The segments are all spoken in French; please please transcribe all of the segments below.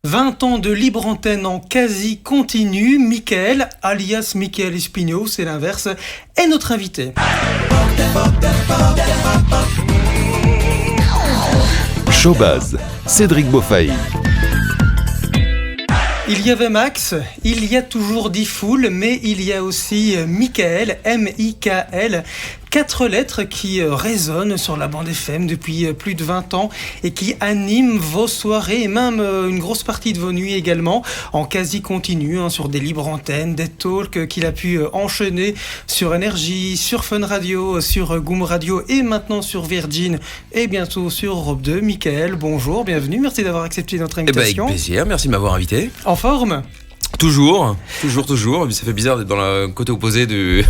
20 ans de libre antenne en quasi continu. Mickaël, alias Mickaël Espigno, c'est l'inverse, est notre invité. Showbuzz, Cédric Beaufaille. Il y avait Max, il y a toujours Diffoul, mais il y a aussi Mickaël, M-I-K-L. 4 lettres qui résonnent sur la bande FM depuis plus de 20 ans et qui animent vos soirées et même une grosse partie de vos nuits également en quasi continu, sur des libres antennes, des talks qu'il a pu enchaîner sur Énergie, sur Fun Radio, sur Goom Radio et maintenant sur Virgin et bientôt sur Europe 2. Mickaël, bonjour, bienvenue, merci d'avoir accepté notre invitation. Avec plaisir, merci de m'avoir invité. En forme ? Toujours. Ça fait bizarre d'être dans le côté opposé de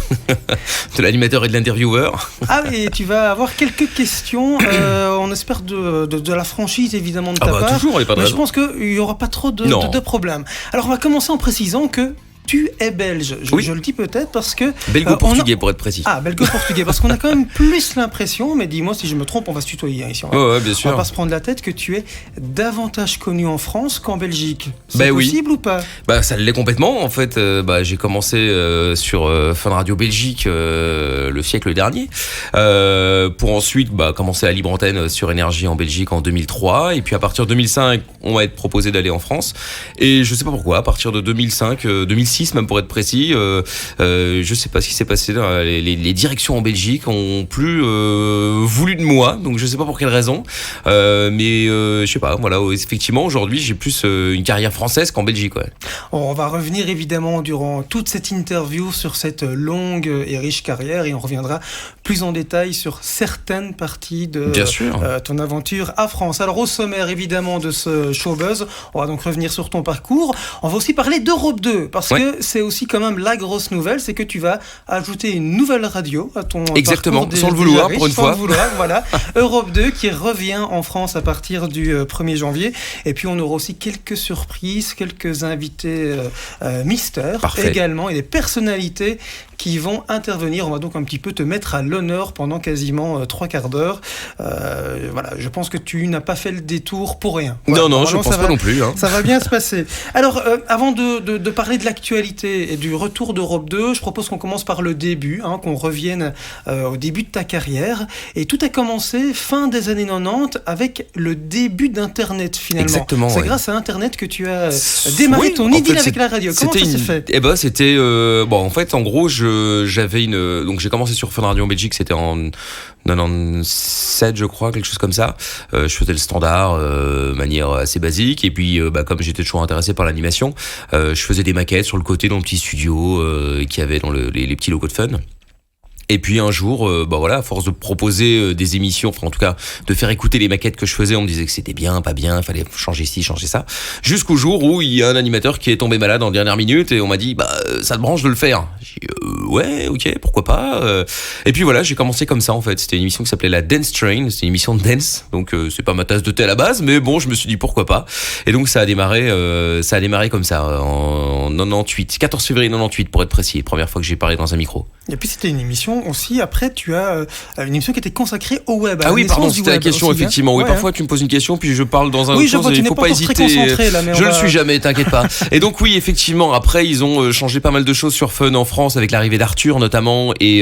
l'animateur et de l'intervieweur. Ah, et tu vas avoir quelques questions. On espère de la franchise, évidemment, de ta part. Toujours, il n'y a pas de mais raison. je pense qu'il n'y aura pas trop de problèmes. Alors, on va commencer en précisant que tu es belge. Je le dis peut-être parce que... Belgo-portugais pour être précis. Ah, belgo-portugais. Parce qu'on a quand même plus l'impression, mais dis-moi si je me trompe, on va se tutoyer ici. Ouais, bien sûr. On va pas se prendre la tête que tu es davantage connu en France qu'en Belgique. C'est possible ou pas ? Ça l'est complètement. En fait, j'ai commencé sur Fun Radio Belgique le siècle dernier. Pour ensuite commencer la libre antenne sur Énergie en Belgique en 2003. Et puis à partir de 2005, on m'a été proposé d'aller en France. Et je sais pas pourquoi, à partir de 2006 même pour être précis, je sais pas ce qui s'est passé. Les directions en Belgique ont plus voulu de moi, donc je sais pas pour quelle raison, mais je sais pas. Voilà, effectivement, aujourd'hui, j'ai plus une carrière française qu'en Belgique. Ouais. On va revenir évidemment durant toute cette interview sur cette longue et riche carrière et on reviendra plus en détail sur certaines parties de ton aventure à France. Alors au sommaire évidemment de ce Showbuzz, on va donc revenir sur ton parcours. On va aussi parler d'Europe 2 parce que c'est aussi quand même la grosse nouvelle, c'est que tu vas ajouter une nouvelle radio à ton Exactement, parcours sans le vouloir pour une fois. Sans le vouloir, voilà. Europe 2 qui revient en France à partir du 1er janvier. Et puis on aura aussi quelques surprises, quelques invités mystères également et des personnalités qui vont intervenir. On va donc un petit peu te mettre à l'honneur pendant quasiment 3 quarts d'heure. Voilà, je pense que tu n'as pas fait le détour pour rien. Voilà, non, je pense pas non plus. Ça va bien se passer. Alors, avant de parler de l'actualité et du retour d'Europe 2, je propose qu'on commence par le début, qu'on revienne au début de ta carrière. Et tout a commencé fin des années 90 avec le début d'Internet finalement. Exactement. C'est grâce à Internet que tu as démarré ton idylle avec la radio. Comment ça s'est fait ? C'était en fait, en gros, donc j'ai commencé sur Fun Radio en Belgique, c'était en 97 je crois, quelque chose comme ça. Je faisais le standard manière assez basique et puis comme j'étais toujours intéressé par l'animation, je faisais des maquettes sur le côté dans le petit studio qu'il y avait dans les petits locaux de Fun. Et puis un jour, à force de proposer des émissions, enfin en tout cas de faire écouter les maquettes que je faisais, on me disait que c'était bien, pas bien, fallait changer ci, changer ça. Jusqu'au jour où il y a un animateur qui est tombé malade en dernière minute et on m'a dit ça te branche de le faire. J'ai dit ouais, ok, pourquoi pas. Et puis voilà, j'ai commencé comme ça en fait. C'était une émission qui s'appelait la Dance Train, c'était une émission de dance, donc c'est pas ma tasse de thé à la base, mais bon, je me suis dit pourquoi pas. Et donc ça a démarré comme ça en 98, 14 février 98 pour être précis, première fois que j'ai parlé dans un micro. Et puis c'était une émission aussi, après tu as une émission qui était consacrée au web. Ah oui, pardon, c'était la question aussi, effectivement. Oui, parfois tu me poses une question puis je parle dans un autre chose et il faut pas hésiter. Je le suis jamais, t'inquiète pas. Et donc oui, effectivement, après ils ont changé pas mal de choses sur Fun en France avec l'arrivée d'Arthur notamment et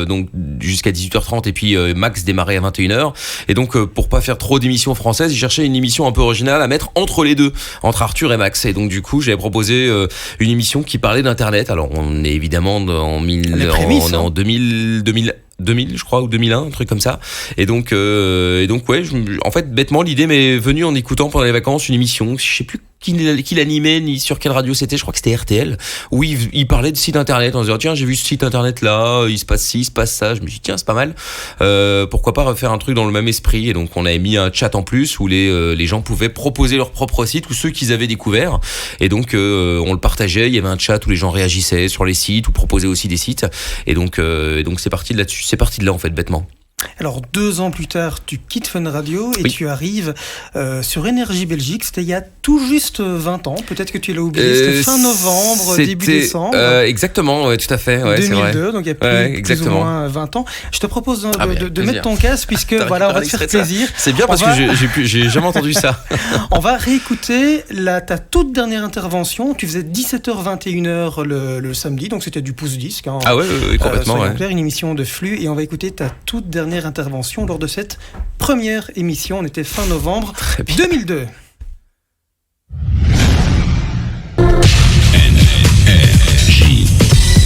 donc jusqu'à 18h30 et puis Max démarrait à 21h. Et donc pour pas faire trop d'émissions françaises, ils cherchaient une émission un peu originale à mettre entre les deux, entre Arthur et Max. Et donc du coup, j'avais proposé une émission qui parlait d'internet. Alors on est évidemment en 2000 je crois ou 2001, un truc comme ça. Et donc ouais, en fait bêtement l'idée m'est venue en écoutant pendant les vacances une émission, je sais plus qui l'animait ni sur quelle radio c'était, je crois que c'était RTL, où il parlait de site internet en disant tiens, j'ai vu ce site internet là, il se passe ci, il se passe ça. Je me suis dit tiens, c'est pas mal, pourquoi pas refaire un truc dans le même esprit. Et donc on avait mis un chat en plus où les gens pouvaient proposer leur propre site ou ceux qu'ils avaient découvert. Et donc on le partageait, il y avait un chat où les gens réagissaient sur les sites ou proposaient aussi des sites. Et donc c'est parti de là-dessus, c'est parti de là en fait bêtement. Alors 2 ans plus tard, tu quittes Fun Radio et tu arrives sur Énergie Belgique. C'était il y a tout juste 20 ans. Peut-être que tu l'as oublié. C'était fin novembre, début décembre. Exactement, tout à fait. 2002, c'est vrai. Donc il y a plus ou moins 20 ans. Je te propose de mettre ton casque puisque on va te faire plaisir. C'est bien parce que j'ai jamais entendu ça. On va réécouter ta toute dernière intervention. Tu faisais 17h-21h le samedi, donc c'était du pouce-disque. Hein. Ah oui, complètement. Une émission de flux, et on va écouter ta toute dernière intervention lors de cette première émission. On était fin novembre 2002.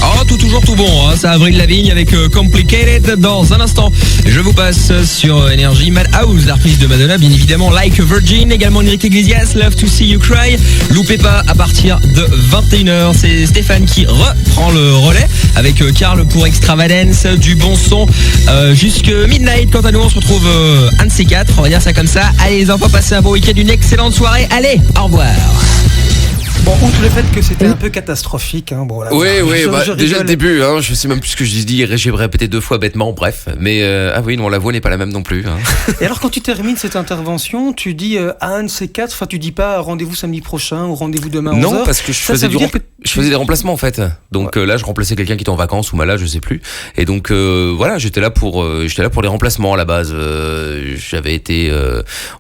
Oh, toujours tout bon, hein. C'est Avril Lavigne avec Complicated. Dans un instant, je vous passe sur Énergie Madhouse, l'artiste de Madonna, bien évidemment, Like a Virgin, également Enrique Iglesias, Love to See You Cry. Loupez pas, à partir de 21h, c'est Stéphane qui reprend le relais avec Karl pour Extravagance, du bon son jusque midnight. Quant à nous, on se retrouve un de ces 4, on va dire ça comme ça. Allez les enfants, passez un bon week-end, une excellente soirée. Allez, au revoir. Bon, outre le fait que c'était un peu catastrophique, hein, bon là. Oui, déjà le début, hein, je sais même plus ce que je dis, j'ai répété 2 fois bêtement, bref. Mais non, la voix n'est pas la même non plus. Hein. Et alors quand tu termines cette intervention, tu dis à un de ces 4, enfin tu dis pas rendez-vous samedi prochain ou rendez-vous demain à 11h. Non, parce que je faisais des remplacements en fait. Donc là, je remplaçais quelqu'un qui était en vacances ou malade, je sais plus. Et donc j'étais là pour les remplacements à la base. J'avais été,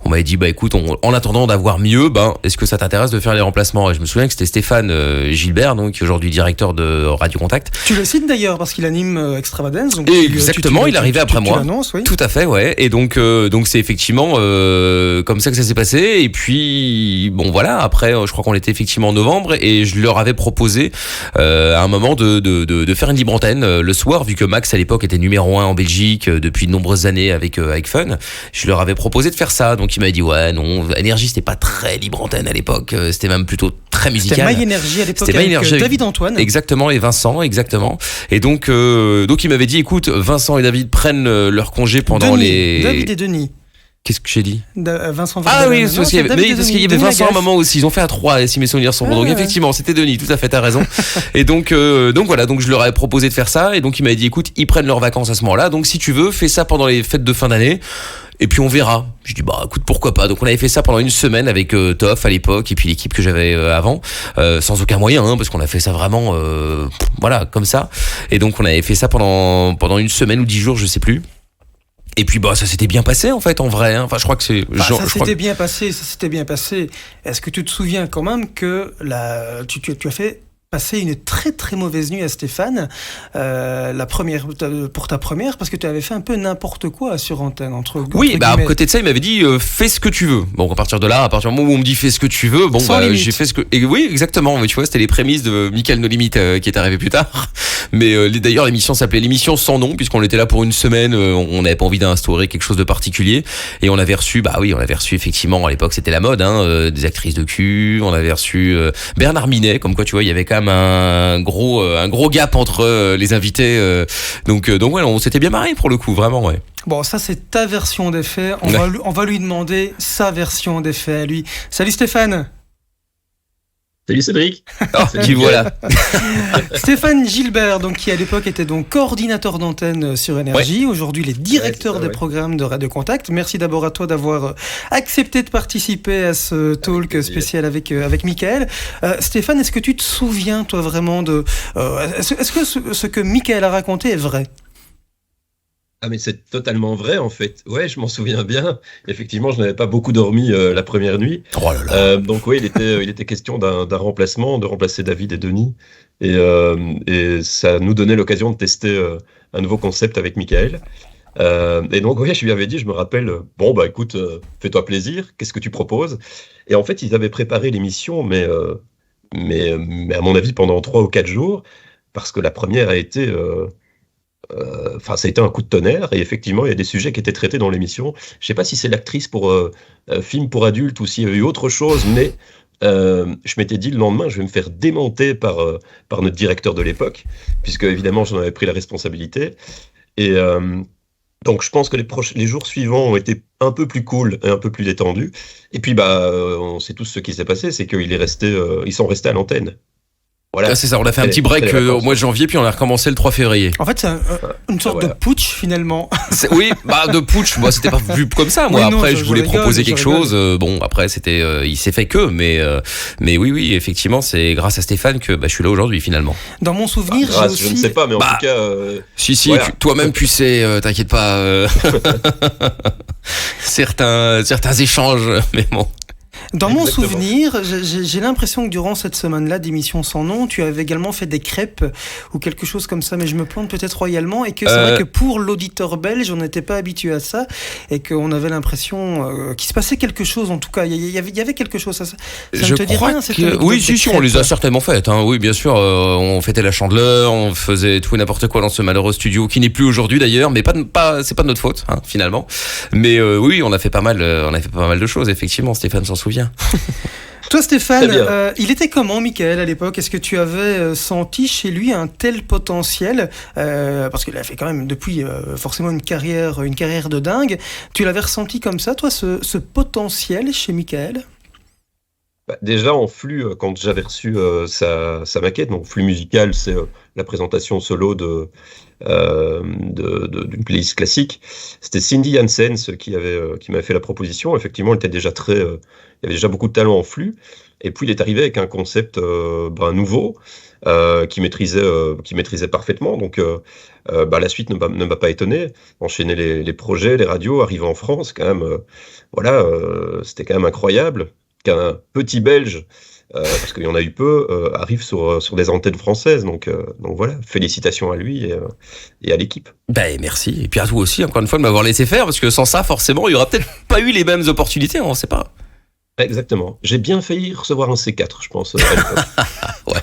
on m'avait dit écoute, en attendant d'avoir mieux, est-ce que ça t'intéresse de faire les remplacements? Et je me souviens que c'était Stéphane Gilbert, donc aujourd'hui directeur de Radio Contact. Tu le cites d'ailleurs parce qu'il anime Extravagance. Donc exactement, il arrivait après moi. Oui. Tout à fait, ouais. Et donc c'est effectivement comme ça que ça s'est passé. Et puis après, je crois qu'on était effectivement en novembre et je leur avais proposé à un moment de faire une libre antenne le soir, vu que Max à l'époque était numéro 1 en Belgique depuis de nombreuses années avec Fun. Je leur avais proposé de faire ça. Donc il m'avait dit ouais non, Énergie c'était pas très libre antenne à l'époque, c'était même plutôt très musical. C'était My Energy à l'époque avec David Antoine. Exactement, et Vincent, exactement. Et donc il m'avait dit écoute, Vincent et David prennent leur congé pendant David et Denis. Qu'est-ce que j'ai dit? Vincent. Ah oui, parce qu'il y avait Vincent à un moment aussi. Ils ont fait à 3, si mes souvenirs sont bons. Donc effectivement, c'était Denis. Tout à fait, t'as raison. Et donc voilà. Donc je leur avais proposé de faire ça. Et donc il m'avait dit, écoute, ils prennent leurs vacances à ce moment-là. Donc si tu veux, fais ça pendant les fêtes de fin d'année. Et puis on verra. Je dis écoute, pourquoi pas. Donc on avait fait ça pendant une semaine avec Toff à l'époque et puis l'équipe que j'avais avant, sans aucun moyen, hein, parce qu'on a fait ça vraiment, comme ça. Et donc on avait fait ça pendant une semaine ou 10 jours, je sais plus. Et puis ça s'était bien passé en fait, en vrai. Hein. Enfin, je crois que c'est. Ça s'était bien passé. Est-ce que tu te souviens quand même que tu as fait passer une très très mauvaise nuit à Stéphane, pour ta première, parce que tu avais fait un peu n'importe quoi sur antenne. À côté de ça, il m'avait dit fais ce que tu veux. Bon, à partir du moment où on me dit fais ce que tu veux, j'ai fait ce que. Et oui, exactement. Mais tu vois, c'était les prémices de Mickaël No Limit qui est arrivé plus tard. Mais d'ailleurs, l'émission s'appelait l'émission sans nom, puisqu'on était là pour une semaine. On n'avait pas envie d'instaurer quelque chose de particulier. Et on avait reçu, effectivement, à l'époque, c'était la mode, hein, des actrices de cul. On avait reçu Bernard Minet, comme quoi, tu vois, il y avait quand même un gros gap entre les invités. Donc on s'était bien marré pour le coup, vraiment, ouais. Bon, ça c'est ta version des faits. On va lui demander sa version des faits à lui. Salut Stéphane. Salut Cédric. Qui voilà. Stéphane Gilbert, donc qui à l'époque était donc coordinateur d'antenne sur Énergie. Ouais. Aujourd'hui, il est directeur des programmes de Radio Contact. Merci d'abord à toi d'avoir accepté de participer à ce talk spécial avec Mickaël. Stéphane, est-ce que tu te souviens toi vraiment est-ce que ce que Mickaël a raconté est vrai? Ah mais c'est totalement vrai en fait. Ouais, je m'en souviens bien. Effectivement, je n'avais pas beaucoup dormi la première nuit. Oh là là. Donc oui, il était question d'un remplacement, de remplacer David et Denis. Et ça nous donnait l'occasion de tester un nouveau concept avec Mickaël. Et donc oui, je lui avais dit, je me rappelle, écoute, fais-toi plaisir, qu'est-ce que tu proposes? Et en fait, ils avaient préparé l'émission, mais à mon avis pendant 3 ou 4 jours, parce que la première a été... ça a été un coup de tonnerre et effectivement il y a des sujets qui étaient traités dans l'émission. Je sais pas si c'est l'actrice pour film pour adultes ou s'il y a eu autre chose, mais je m'étais dit le lendemain je vais me faire démonter par notre directeur de l'époque, puisque évidemment j'en avais pris la responsabilité. Et donc je pense que les jours suivants ont été un peu plus cool et un peu plus détendus. Et puis on sait tous ce qui s'est passé, c'est qu'ils sont restés à l'antenne. Voilà. C'est ça, on a fait un petit break au mois de janvier, puis on a recommencé le 3 février. En fait, c'est une sorte de putsch, finalement. Oui, de putsch, moi, c'était pas vu comme ça. Moi, après, je voulais proposer quelque chose. Bon, après, il s'est fait que, mais oui, effectivement, c'est grâce à Stéphane que je suis là aujourd'hui, finalement. Dans mon souvenir, j'ai aussi... Je ne sais pas, mais en tout cas... Si, voilà. Toi-même, tu sais, t'inquiète pas. Certains échanges, mais bon. Dans mon souvenir, j'ai l'impression que durant cette semaine-là d'émission sans nom, tu avais également fait des crêpes ou quelque chose comme ça, mais je me plante peut-être royalement, et que c'est vrai que pour l'auditeur belge, on n'était pas habitué à ça, et qu'on avait l'impression qu'il se passait quelque chose, en tout cas, il y avait quelque chose. Ça ne te dit rien, Oui, si, on les a certainement faites, hein. Oui, bien sûr, on fêtait la Chandeleur, on faisait tout et n'importe quoi dans ce malheureux studio, qui n'est plus aujourd'hui d'ailleurs, mais c'est pas de notre faute, hein, finalement. Mais oui, on a fait pas mal de choses, effectivement, Stéphane s'en souvient. Toi Stéphane, il était comment Mickaël à l'époque? Est-ce que tu avais senti chez lui un tel potentiel, parce qu'il a fait quand même depuis forcément une carrière de dingue. Tu l'avais ressenti comme ça, toi, ce potentiel chez Mickaël? Déjà en flux, quand j'avais reçu sa maquette, donc flux musical, c'est la présentation solo d'une playlist classique. C'était Cindy Janssens qui m'avait fait la proposition. Effectivement, il était déjà il y avait déjà beaucoup de talent en flux. Et puis il est arrivé avec un concept nouveau qui maîtrisait parfaitement. Donc la suite ne m'a pas étonné. Enchaîner les projets, les radios, arriver en France, quand même, c'était quand même incroyable qu'un petit Belge, parce qu'il y en a eu peu, arrive sur des antennes françaises. Donc voilà, félicitations à lui et à l'équipe. Merci. Et puis à vous aussi, encore une fois, de m'avoir laissé faire, parce que sans ça, forcément, il n'y aura peut-être pas eu les mêmes opportunités, on ne sait pas. Exactement. J'ai bien failli recevoir un C4, je pense. Ouais,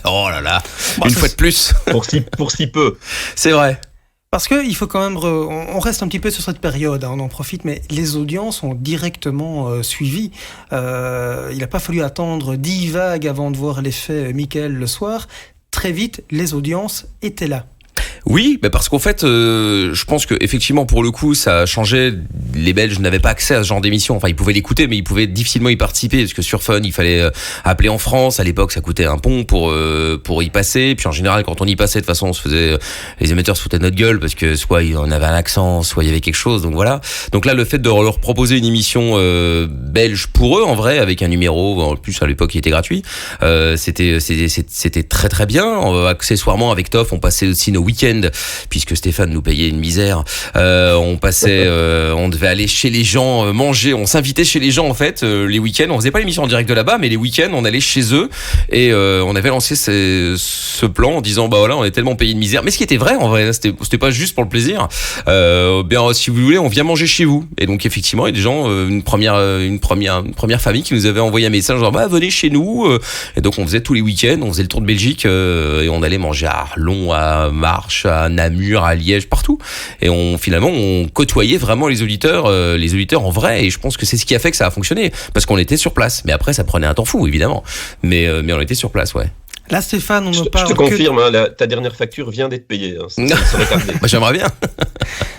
oh là là, une fois de plus. Pour si peu. C'est vrai. Parce qu'il faut quand même... on reste un petit peu sur cette période, hein, on en profite, mais les audiences ont directement suivi. Il n'a pas fallu attendre 10 vagues avant de voir l'effet Mickaël le soir. Très vite, les audiences étaient là. Oui, parce qu'en fait, je pense que effectivement pour le coup, ça a changé. Les Belges n'avaient pas accès à ce genre d'émission. Enfin, ils pouvaient l'écouter, mais ils pouvaient difficilement y participer parce que sur Fun, il fallait appeler en France. À l'époque, ça coûtait un pont pour y passer. Puis en général, quand on y passait, de toute façon, les émetteurs se foutaient de notre gueule parce que soit on avait un accent, soit il y avait quelque chose. Donc voilà. Donc là, le fait de leur proposer une émission belge pour eux, en vrai, avec un numéro, en plus à l'époque, il était gratuit. C'était très très bien. Accessoirement, avec Toff, on passait aussi nos week-ends, puisque Stéphane nous payait une misère. On devait aller chez les gens manger, on s'invitait chez les gens en fait les week-ends. On faisait pas l'émission en direct de là-bas, mais les week-ends on allait chez eux et on avait lancé ce plan en disant on est tellement payé une misère. Mais ce qui était vrai en vrai, c'était pas juste pour le plaisir. Si vous voulez, on vient manger chez vous. Et donc effectivement, il y a des gens, une première famille qui nous avait envoyé un message genre venez chez nous. Et donc on faisait tous les week-ends, on faisait le tour de Belgique et on allait manger à Arlon, à Marche, à Namur, à Liège, partout. Et finalement, on côtoyait vraiment les auditeurs en vrai. Et je pense que c'est ce qui a fait que ça a fonctionné. Parce qu'on était sur place. Mais après, ça prenait un temps fou, évidemment. Mais on était sur place, ouais. Là, Stéphane, je te confirme, ta dernière facture vient d'être payée. Ça serait tardé. J'aimerais bien.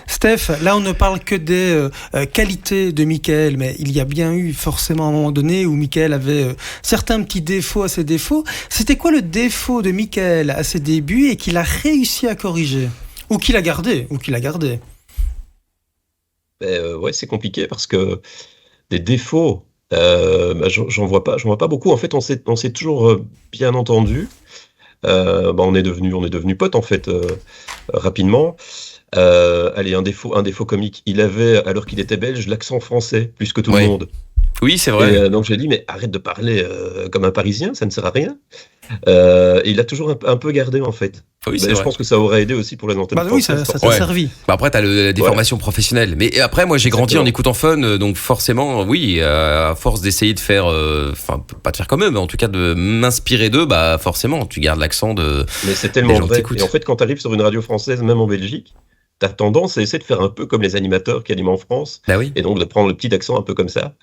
Steph, là, on ne parle que des qualités de Mickaël, mais il y a bien eu forcément un moment donné où Mickaël avait certains petits défauts à ses défauts. C'était quoi le défaut de Mickaël à ses débuts et qu'il a réussi à corriger? Ou qu'il a gardé? Ouais, c'est compliqué parce que des défauts, j'en vois pas beaucoup. En fait, on s'est toujours bien entendu. On est devenu potes en fait rapidement. Allez, un défaut comique. Il avait, alors qu'il était belge, l'accent français plus que tout le monde. Oui, c'est vrai. Et, donc j'ai dit mais arrête de parler comme un Parisien, ça ne sert à rien. Et il l'a toujours un peu gardé en fait. Oui, je pense que ça aurait aidé aussi pour les antennes françaises. Oui, ça t'a servi. Après, t'as la déformation professionnelle. Mais après, moi, j'ai grandi en écoutant Fun, donc forcément, oui, à force d'essayer de faire, pas de faire comme eux, mais en tout cas de m'inspirer d'eux, forcément, tu gardes l'accent de. Mais c'est tellement vrai. Et en fait, quand t'arrives sur une radio française, même en Belgique, t'as tendance à essayer de faire un peu comme les animateurs qui animent en France. Oui. Et donc de prendre le petit accent un peu comme ça.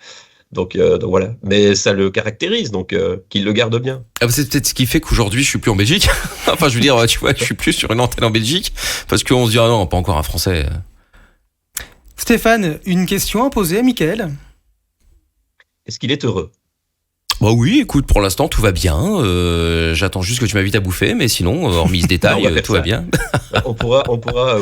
Donc voilà, mais ça le caractérise, donc qu'il le garde bien. C'est peut-être ce qui fait qu'aujourd'hui je suis plus en Belgique. Enfin, je veux dire, tu vois, je suis plus sur une antenne en Belgique parce qu'on se dit non, pas encore un Français. Stéphane, une question à poser à Mickaël. Est-ce qu'il est heureux? Bah oui, écoute, pour l'instant tout va bien. J'attends juste que tu m'invites à bouffer, mais sinon, hormis ce détail, tout va bien. On pourra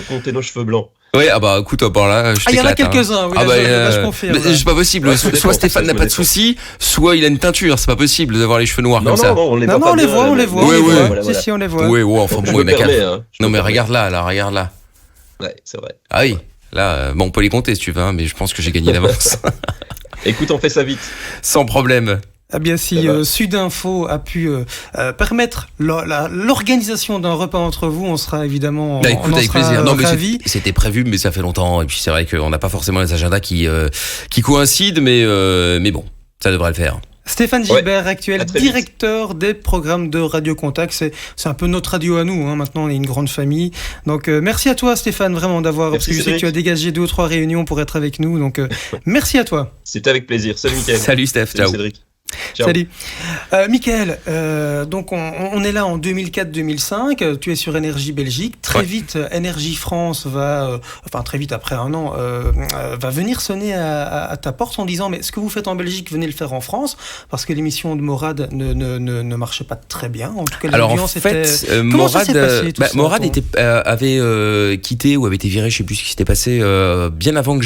compter nos cheveux blancs. Oui, ah bah écoute, là, je t'éclate. Il y en a quelques-uns, oui, je confirme. C'est pas possible. Soit Stéphane n'a pas de soucis, soit il a une teinture. C'est pas possible d'avoir les cheveux noirs comme ça. Non, on les voit. On les voit. Oui. Si, on les voit. Oui, enfin bon, il y non, mais regarde là. Ouais, c'est vrai. Ah oui, là, bon, on peut les compter si tu veux, mais je pense que j'ai gagné d'avance. Écoute, on fait ça vite. Sans problème. Eh bien, si Sudinfo a pu permettre l'organisation d'un repas entre vous, on sera évidemment avec plaisir. Non, mais ravis. C'était prévu, mais ça fait longtemps. Et puis c'est vrai qu'on n'a pas forcément les agendas qui coïncident, mais bon, ça devrait le faire. Stéphane Gilbert, actuel directeur des programmes de Radio Contact. C'est un peu notre radio à nous. Maintenant, on est une grande famille. Donc, merci à toi, Stéphane, vraiment d'avoir. Parce que je sais que tu as dégagé 2 ou 3 réunions pour être avec nous. Donc, merci à toi. C'était avec plaisir. Salut, Mickaël. Salut, Steph. Salut, ciao. Cédric. Ciao. Salut. Mickaël, donc on est là en 2004-2005, tu es sur Énergie Belgique. Très vite, Énergie France très vite après un an, va venir sonner à ta porte en disant mais ce que vous faites en Belgique, venez le faire en France, parce que l'émission de Morad ne marchait pas très bien. En tout cas, l'audience était... Comment ça s'est passé, Morad avait quitté ou avait été viré, je sais plus ce qui s'était passé, bien avant,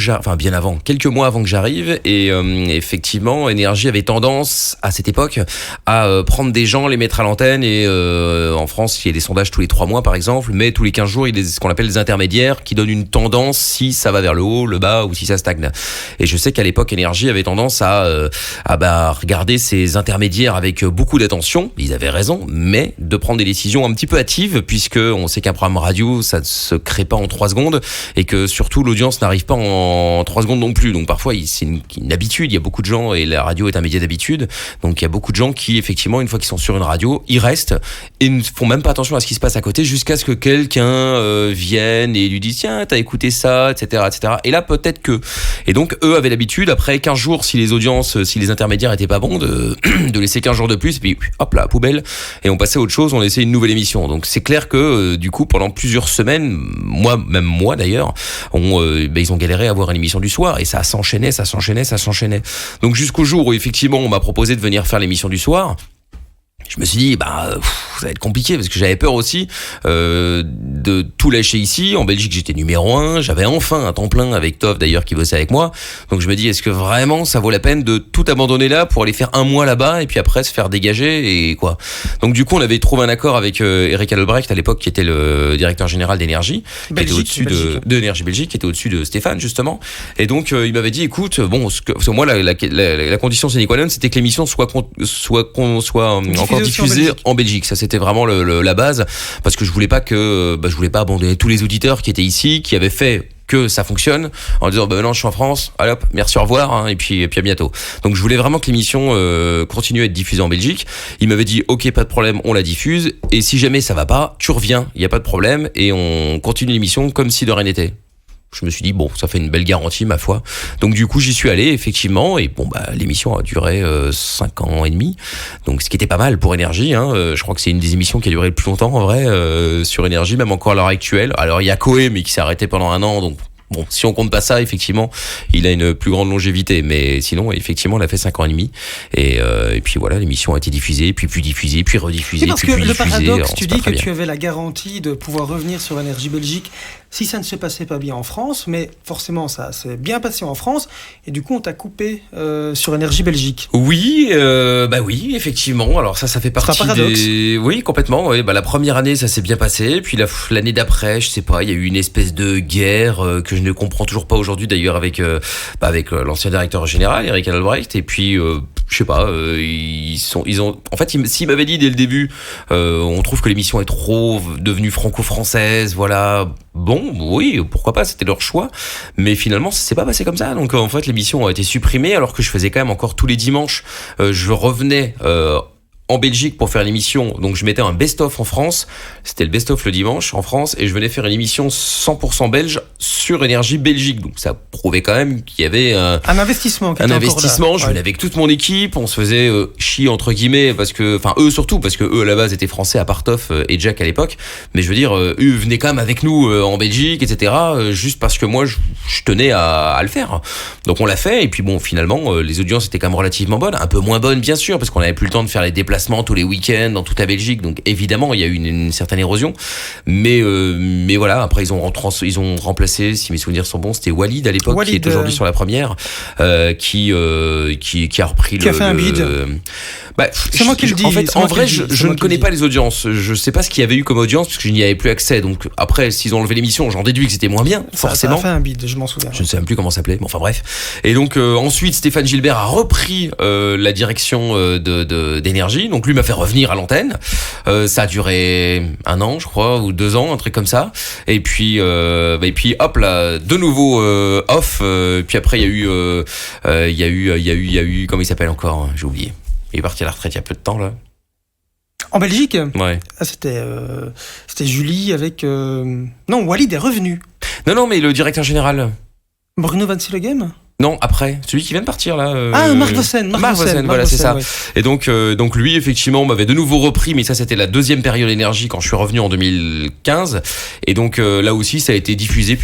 quelques mois avant que j'arrive, et effectivement, Énergie avait tendance à cette époque à prendre des gens, les mettre à l'antenne, et en France il y a des sondages tous les 3 mois par exemple, mais tous les 15 jours il y a ce qu'on appelle des intermédiaires qui donnent une tendance si ça va vers le haut, le bas ou si ça stagne. Et je sais qu'à l'époque Énergie avait tendance à regarder ces intermédiaires avec beaucoup d'attention, ils avaient raison, mais de prendre des décisions un petit peu hâtives, puisque on sait qu'un programme radio ça ne se crée pas en 3 secondes, et que surtout l'audience n'arrive pas en 3 secondes non plus. Donc parfois c'est une habitude, il y a beaucoup de gens, et la radio est un média d'habitude. Donc il y a beaucoup de gens qui effectivement une fois qu'ils sont sur une radio, ils restent et ne font même pas attention à ce qui se passe à côté, jusqu'à ce que quelqu'un vienne et lui dise tiens t'as écouté ça, etc. Et là peut-être que, et donc eux avaient l'habitude après 15 jours, si les intermédiaires étaient pas bons, de laisser 15 jours de plus, et puis hop là poubelle, et on passait à autre chose, on laissait une nouvelle émission. Donc c'est clair que du coup pendant plusieurs semaines, moi d'ailleurs, ils ont galéré à avoir une émission du soir, et ça s'enchaînait. Donc jusqu'au jour où effectivement on m'a proposé de venir faire l'émission du soir. Je me suis dit, ça va être compliqué, parce que j'avais peur aussi de tout lâcher ici. En Belgique, j'étais numéro 1. J'avais enfin un temps plein avec Tov, d'ailleurs, qui bossait avec moi. Donc je me dis, est-ce que vraiment ça vaut la peine de tout abandonner là pour aller faire 1 mois là-bas et puis après se faire dégager et quoi. Donc du coup, on avait trouvé un accord avec Eric Albrecht à l'époque, qui était le directeur général d'Énergie, qui était au-dessus de Énergie Belgique, qui était au-dessus de Stéphane justement. Et donc il m'avait dit, écoute, parce que moi la condition sine qua non, c'était que l'émission soit encore diffusé en Belgique. Ça c'était vraiment la base, parce que je voulais pas abandonner tous les auditeurs qui étaient ici, qui avaient fait que ça fonctionne, en disant maintenant je suis en France, allez hop, merci, au revoir, et puis à bientôt. Donc je voulais vraiment que l'émission continue à être diffusée en Belgique. Il m'avait dit ok, pas de problème, on la diffuse, et si jamais ça va pas, tu reviens, il y a pas de problème, et on continue l'émission comme si de rien n'était. Je me suis dit bon, ça fait une belle garantie ma foi. Donc du coup j'y suis allé effectivement, et l'émission a duré 5 ans et demi, donc ce qui était pas mal pour Énergie. Je crois que c'est une des émissions qui a duré le plus longtemps en vrai sur Énergie, même encore à l'heure actuelle. Alors il y a Koé, mais qui s'est arrêté pendant 1 an, donc bon, si on compte pas ça, effectivement, il a une plus grande longévité. Mais sinon, effectivement, il a fait 5 ans et demi. Et puis voilà, l'émission a été diffusée, puis rediffusée, puis rediffusée. Parce que le paradoxe, tu dis que tu avais la garantie de pouvoir revenir sur Énergie Belgique si ça ne se passait pas bien en France, mais forcément, ça s'est bien passé en France. Et du coup, on t'a coupé sur Énergie Belgique. Oui, oui, effectivement. Alors ça fait partie des... Oui, complètement. Oui, la première année, ça s'est bien passé. Puis l'année d'après, je sais pas, il y a eu une espèce de guerre que je ne comprends toujours pas aujourd'hui, d'ailleurs, avec l'ancien directeur général, Eric Albrecht. Et puis, je sais pas, ils ont... En fait, s'ils m'avaient dit dès le début, on trouve que l'émission est trop devenue franco-française, voilà... Bon, oui, pourquoi pas, c'était leur choix. Mais finalement, ça s'est pas passé comme ça. Donc, en fait, l'émission a été supprimée, alors que je faisais quand même encore tous les dimanches. Je revenais en Belgique pour faire l'émission. Donc je mettais un best-of en France. C'était le best-of le dimanche en France et je venais faire une émission 100% belge sur Énergie Belgique. Donc ça prouvait quand même qu'il y avait un investissement. Je venais avec toute mon équipe. On se faisait chier entre guillemets parce que, enfin eux surtout parce que eux à la base étaient français à part Toff et Jack à l'époque. Mais je veux dire, eux venaient quand même avec nous en Belgique, etc. Juste parce que moi je tenais à le faire. Donc on l'a fait et puis bon finalement les audiences étaient quand même relativement bonnes, un peu moins bonnes bien sûr parce qu'on n'avait plus le temps de faire les déplacements tous les week-ends dans toute la Belgique. Donc évidemment il y a eu une certaine érosion. Mais voilà, après ils ont remplacé, si mes souvenirs sont bons, c'était Walid à l'époque qui est aujourd'hui sur la première, qui a repris qui a fait un bid. C'est moi qui le dis. En fait, en vrai, je ne connais pas les audiences. Je sais pas ce qu'il y avait eu comme audience parce que je n'y avais plus accès. Donc après, s'ils ont enlevé l'émission, j'en déduis que c'était moins bien, forcément. Ça a fait un bid, je m'en souviens. Je ne sais même plus comment ça s'appelait. Bon, enfin bref. Et donc ensuite, Stéphane Gilbert a repris la direction d'Énergie. Donc lui m'a fait revenir à l'antenne. Ça a duré 1 an, je crois, ou 2 ans, un truc comme ça. Et puis hop là, de nouveau off. Puis après, il y a eu comment il s'appelle encore, j'ai oublié. Il est parti à la retraite il y a peu de temps là. En Belgique ? Ouais. Ah, c'était Julie avec... Non, Walid est revenu. Non, mais le directeur général. Bruno Van Sillegem ? Non, après, celui qui vient de partir là. Marc Vossen, voilà, c'est ça. Ouais. Et donc lui, effectivement, m'avait de nouveau repris, mais ça c'était la deuxième période Énergie quand je suis revenu en 2015. Et donc là aussi, ça a été diffusé.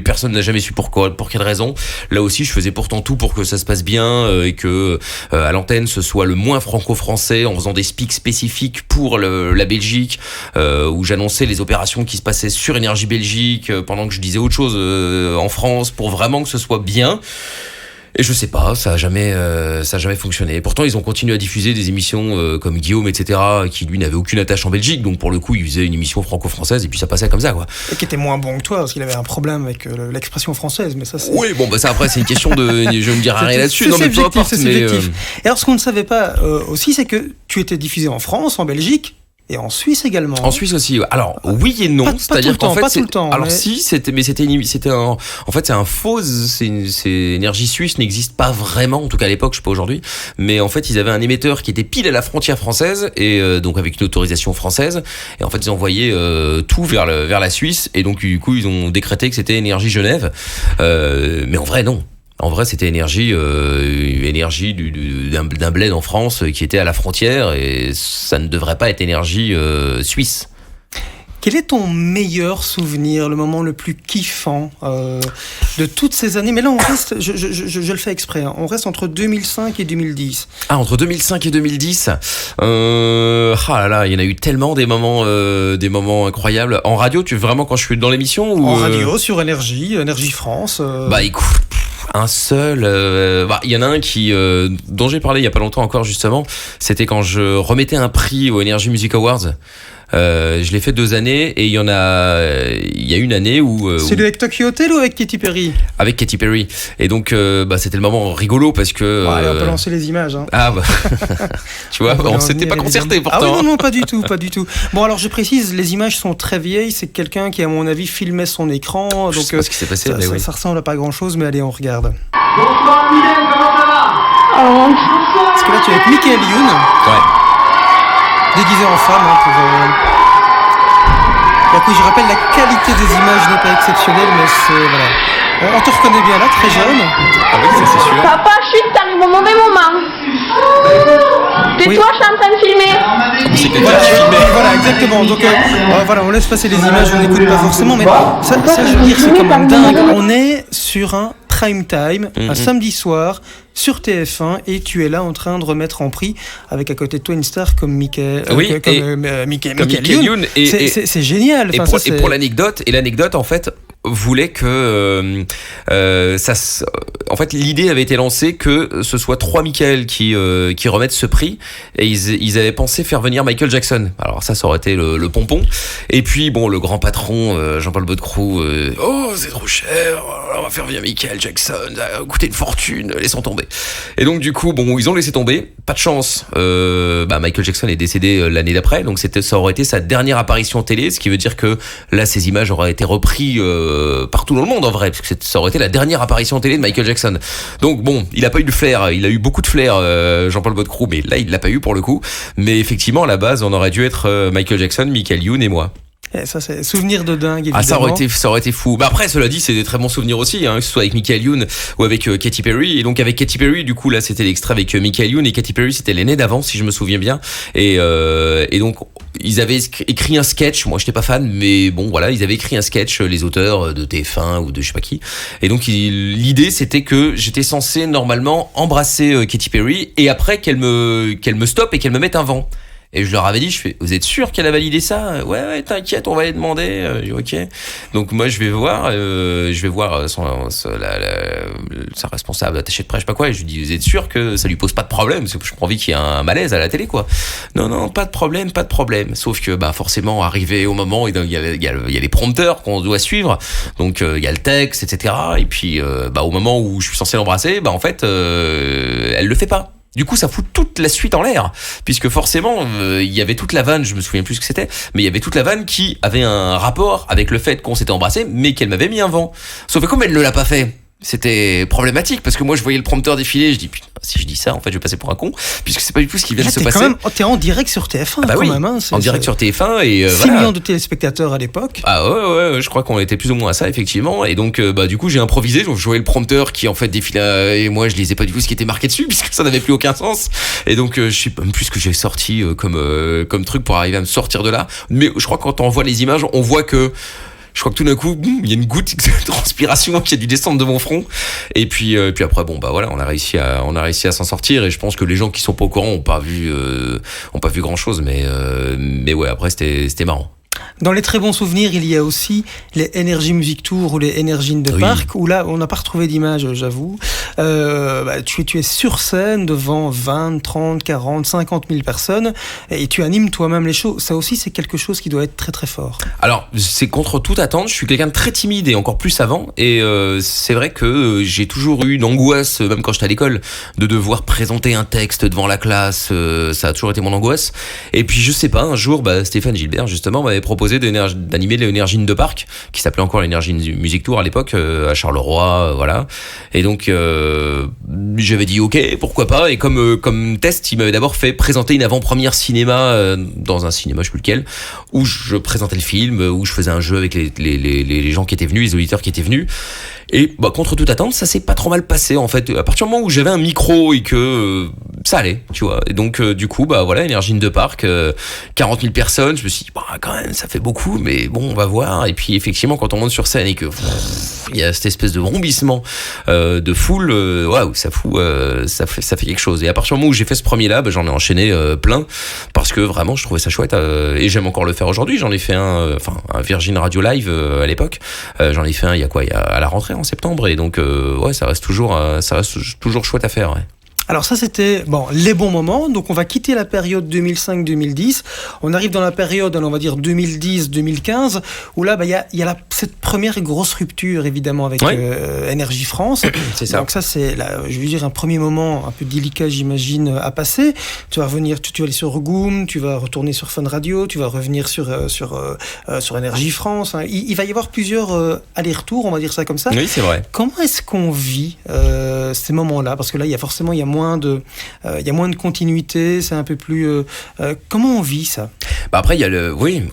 Personne n'a jamais su pour quelle raison. Là aussi, je faisais pourtant tout pour que ça se passe bien et que à l'antenne ce soit le moins franco-français, en faisant des speaks spécifiques pour la Belgique, où j'annonçais les opérations qui se passaient sur Énergie Belgique pendant que je disais autre chose en France. Pour vraiment que ce soit bien. Et je sais pas, ça a jamais fonctionné. Pourtant, ils ont continué à diffuser des émissions comme Guillaume, etc., qui lui n'avait aucune attache en Belgique. Donc pour le coup, il faisait une émission franco-française et puis ça passait comme ça, quoi. Et qui était moins bon que toi parce qu'il avait un problème avec l'expression française, mais ça c'est. Oui, bon, ça après c'est une question de. Je me dirai rien là-dessus. Non, mais peu importe. Et alors, ce qu'on ne savait pas aussi, c'est que tu étais diffusé en France, en Belgique. Et en Suisse également. En Suisse aussi. Alors oui et non, c'est-à-dire qu'en fait, pas tout le temps. Alors si, c'était en fait c'est un faux. C'est Énergie Suisse n'existe pas vraiment, en tout cas à l'époque, je sais pas aujourd'hui. Mais en fait, ils avaient un émetteur qui était pile à la frontière française et donc avec une autorisation française. Et en fait, ils envoyaient tout vers la Suisse. Et donc du coup, ils ont décrété que c'était Énergie Genève. Mais en vrai, non. En vrai, c'était énergie d'un bled en France qui était à la frontière et ça ne devrait pas être énergie suisse. Quel est ton meilleur souvenir, le moment le plus kiffant de toutes ces années ? Mais là, on reste, je le fais exprès, hein, on reste entre 2005 et 2010. Ah, entre 2005 et 2010 ah là là, il y en a eu tellement des moments incroyables. En radio, vraiment quand je suis dans l'émission ou en radio, sur Énergie France Bah écoute... Un seul, il y en a un dont j'ai parlé il y a pas longtemps encore justement. C'était quand je remettais un prix aux Energy Music Awards. Je l'ai fait 2 années et il y a une année où c'est avec Tokyo Hotel ou avec Katy Perry? Avec Katy Perry. Et donc c'était le moment rigolo parce que allez, on peut lancer les images hein. Ah bah tu vois, on s'était pas concerté pourtant. Ah oui, non, pas du tout. Bon alors je précise, les images sont très vieilles, c'est quelqu'un qui à mon avis filmait son écran, donc je sais pas ce qui s'est passé, ça ressemble à pas grand-chose, mais allez, on regarde. Bonsoir Mylène, comment ça va? Parce que là tu es avec Michael Youn. Ouais. Déguisé en femme pour... Donc oui, je rappelle, la qualité des images n'est pas exceptionnelle, mais c'est... Voilà. On te reconnaît bien là, très jeune. Ah oui, ça c'est sûr. Papa, chut, t'arrives au mauvais moment. Tais-toi, je suis en train de filmer. Voilà, exactement. Donc voilà, on laisse passer les images, on n'écoute pas forcément, mais ça je veux dire, c'est quand même dingue. On est sur un prime time, un samedi soir, sur TF1, et tu es là en train de remettre en prix, avec à côté de toi une star comme Michael Youn. C'est génial. Et pour l'anecdote, en fait, voulait que en fait l'idée avait été lancée que ce soit 3 Michael qui remettent ce prix, et ils avaient pensé faire venir Michael Jackson. Alors ça aurait été le pompon, et puis bon, le grand patron Jean-Paul Baudecroux, c'est trop cher, on va faire venir Michael Jackson, ça va coûter une fortune, laissons tomber. Et donc du coup bon, ils ont laissé tomber, pas de chance, Michael Jackson est décédé l'année d'après, donc ça aurait été sa dernière apparition télé, ce qui veut dire que là ces images auraient été reprises partout dans le monde en vrai, parce que ça aurait été la dernière apparition télé de Michael Jackson. Donc bon, il a pas eu de flair, il a eu beaucoup de flair, Jean-Paul Godecroux, mais là il l'a pas eu pour le coup. Mais effectivement, à la base, on aurait dû être Michael Jackson, Michael Youn et moi. Et ça, c'est souvenir de dingue, évidemment. Ça aurait été fou. Bah après, cela dit, c'est des très bons souvenirs aussi, que ce soit avec Michael Youn ou avec Katy Perry. Et donc avec Katy Perry, du coup là, c'était l'extrait avec Michael Youn, et Katy Perry, c'était l'année d'avant, si je me souviens bien. Et donc ils avaient écrit un sketch. Moi, j'étais pas fan, mais bon, voilà, ils avaient écrit un sketch, les auteurs de TF1 ou de je sais pas qui. Et donc l'idée, c'était que j'étais censé normalement embrasser Katy Perry, et après qu'elle me stoppe et qu'elle me mette un vent. Et je leur avais dit, vous êtes sûr qu'elle a validé ça? Ouais, t'inquiète, on va les demander. Ok. Donc moi, je vais voir sa responsable attaché de presse, je sais pas quoi. Et je lui dis, vous êtes sûr que ça lui pose pas de problème? Parce que je prends envie qu'il y ait un malaise à la télé, quoi. Non, pas de problème. Sauf que, forcément, arrivé au moment, il y a les prompteurs qu'on doit suivre. Donc, il y a le texte, etc. Et puis, au moment où je suis censé l'embrasser, en fait, elle le fait pas. Du coup, ça fout toute la suite en l'air, puisque forcément, il y avait toute la vanne, je me souviens plus ce que c'était, mais il y avait toute la vanne qui avait un rapport avec le fait qu'on s'était embrassé, mais qu'elle m'avait mis un vent. Sauf que comme elle ne l'a pas fait, c'était problématique, parce que moi je voyais le prompteur défiler, je dis putain, si je dis ça, en fait je vais passer pour un con, puisque c'est pas du tout ce qui vient de se passer. T'es en direct sur TF1 quand même, hein, en direct sur TF1 et 6 millions de téléspectateurs à l'époque. Ah ouais, je crois qu'on était plus ou moins à ça effectivement, et donc du coup j'ai improvisé, je voyais le prompteur qui en fait défilait, et moi je lisais pas du tout ce qui était marqué dessus puisque ça n'avait plus aucun sens, et donc je sais même plus ce que j'ai sorti comme truc pour arriver à me sortir de là, mais je crois que quand on voit les images, on voit que je crois que tout d'un coup, il y a une goutte de transpiration qui a dû descendre de mon front. Et puis après, voilà, on a réussi à s'en sortir. Et je pense que les gens qui sont pas au courant ont pas vu grand chose. Mais ouais, après c'était marrant. Dans les très bons souvenirs, il y a aussi les Energy Music Tour ou les Energy in the Park, où là, on n'a pas retrouvé d'image, j'avoue. Tu es sur scène devant 20, 30, 40, 50 000 personnes et tu animes toi-même les shows. Ça aussi, c'est quelque chose qui doit être très très fort. Alors, c'est contre toute attente. Je suis quelqu'un de très timide et encore plus avant. Et c'est vrai que j'ai toujours eu une angoisse, même quand j'étais à l'école, de devoir présenter un texte devant la classe. Ça a toujours été mon angoisse. Et puis, je sais pas, un jour, Stéphane Gilbert, justement, m'avait proposé d'animer l'Energy in the Park, qui s'appelait encore l'Energy Music Tour à l'époque, à Charleroi, voilà. Et donc j'avais dit ok, pourquoi pas. Et comme test, il m'avait d'abord fait présenter une avant-première cinéma dans un cinéma, je sais plus lequel, où je présentais le film, où je faisais un jeu avec les gens qui étaient venus, les auditeurs qui étaient venus. Et contre toute attente, ça s'est pas trop mal passé en fait. À partir du moment où j'avais un micro et que ça allait, tu vois. Et donc du coup, voilà, Energy in the Park, 40 000 personnes. Je me suis dit, quand même, ça fait beaucoup, mais bon, on va voir. Et puis effectivement, quand on monte sur scène et que il y a cette espèce de vrombissement de foule, waouh, ça fait quelque chose. Et à partir du moment où j'ai fait ce premier-là, j'en ai enchaîné plein parce que vraiment, je trouvais ça chouette et j'aime encore le faire aujourd'hui. J'en ai fait un Virgin Radio Live à l'époque. J'en ai fait un il y a à la rentrée en septembre, et donc ça reste toujours chouette à faire. Ouais. Alors ça, c'était les bons moments. Donc on va quitter la période 2005-2010. On arrive dans la période, on va dire 2010-2015, où là, il y a cette première grosse rupture, évidemment, avec Énergie France. C'est ça. Donc ça, c'est, je veux dire, un premier moment un peu délicat, j'imagine, à passer. Tu vas revenir, tu vas aller sur Goom, tu vas retourner sur Fun Radio, tu vas revenir sur Énergie France. Hein. Il va y avoir plusieurs allers-retours, on va dire ça comme ça. Oui, c'est vrai. Comment est-ce qu'on vit ces moments-là? Parce que là, il y a moins de continuité, c'est un peu plus... comment on vit ça? Après, il y a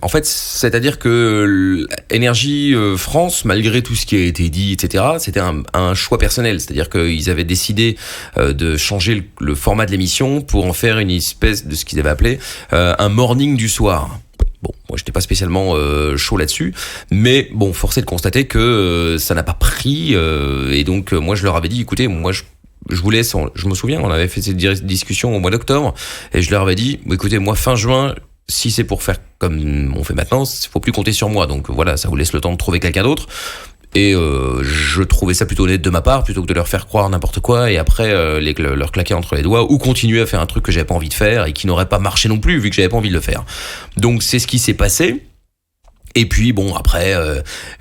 en fait, c'est-à-dire que Énergie France, malgré tout ce qui a été dit, etc., c'était un choix personnel. C'est-à-dire qu'ils avaient décidé de changer le format de l'émission pour en faire une espèce de ce qu'ils avaient appelé un morning du soir. Bon, moi j'étais pas spécialement chaud là-dessus, mais bon, force est de constater que ça n'a pas pris, et donc moi je leur avais dit, écoutez, moi je vous laisse, je me souviens, on avait fait cette discussion au mois d'octobre, et je leur avais dit, écoutez, moi fin juin, si c'est pour faire comme on fait maintenant, il faut plus compter sur moi, donc voilà, ça vous laisse le temps de trouver quelqu'un d'autre. Et je trouvais ça plutôt honnête de ma part, plutôt que de leur faire croire n'importe quoi et après leur claquer entre les doigts, ou continuer à faire un truc que j'avais pas envie de faire et qui n'aurait pas marché non plus vu que j'avais pas envie de le faire. Donc c'est ce qui s'est passé. Et puis après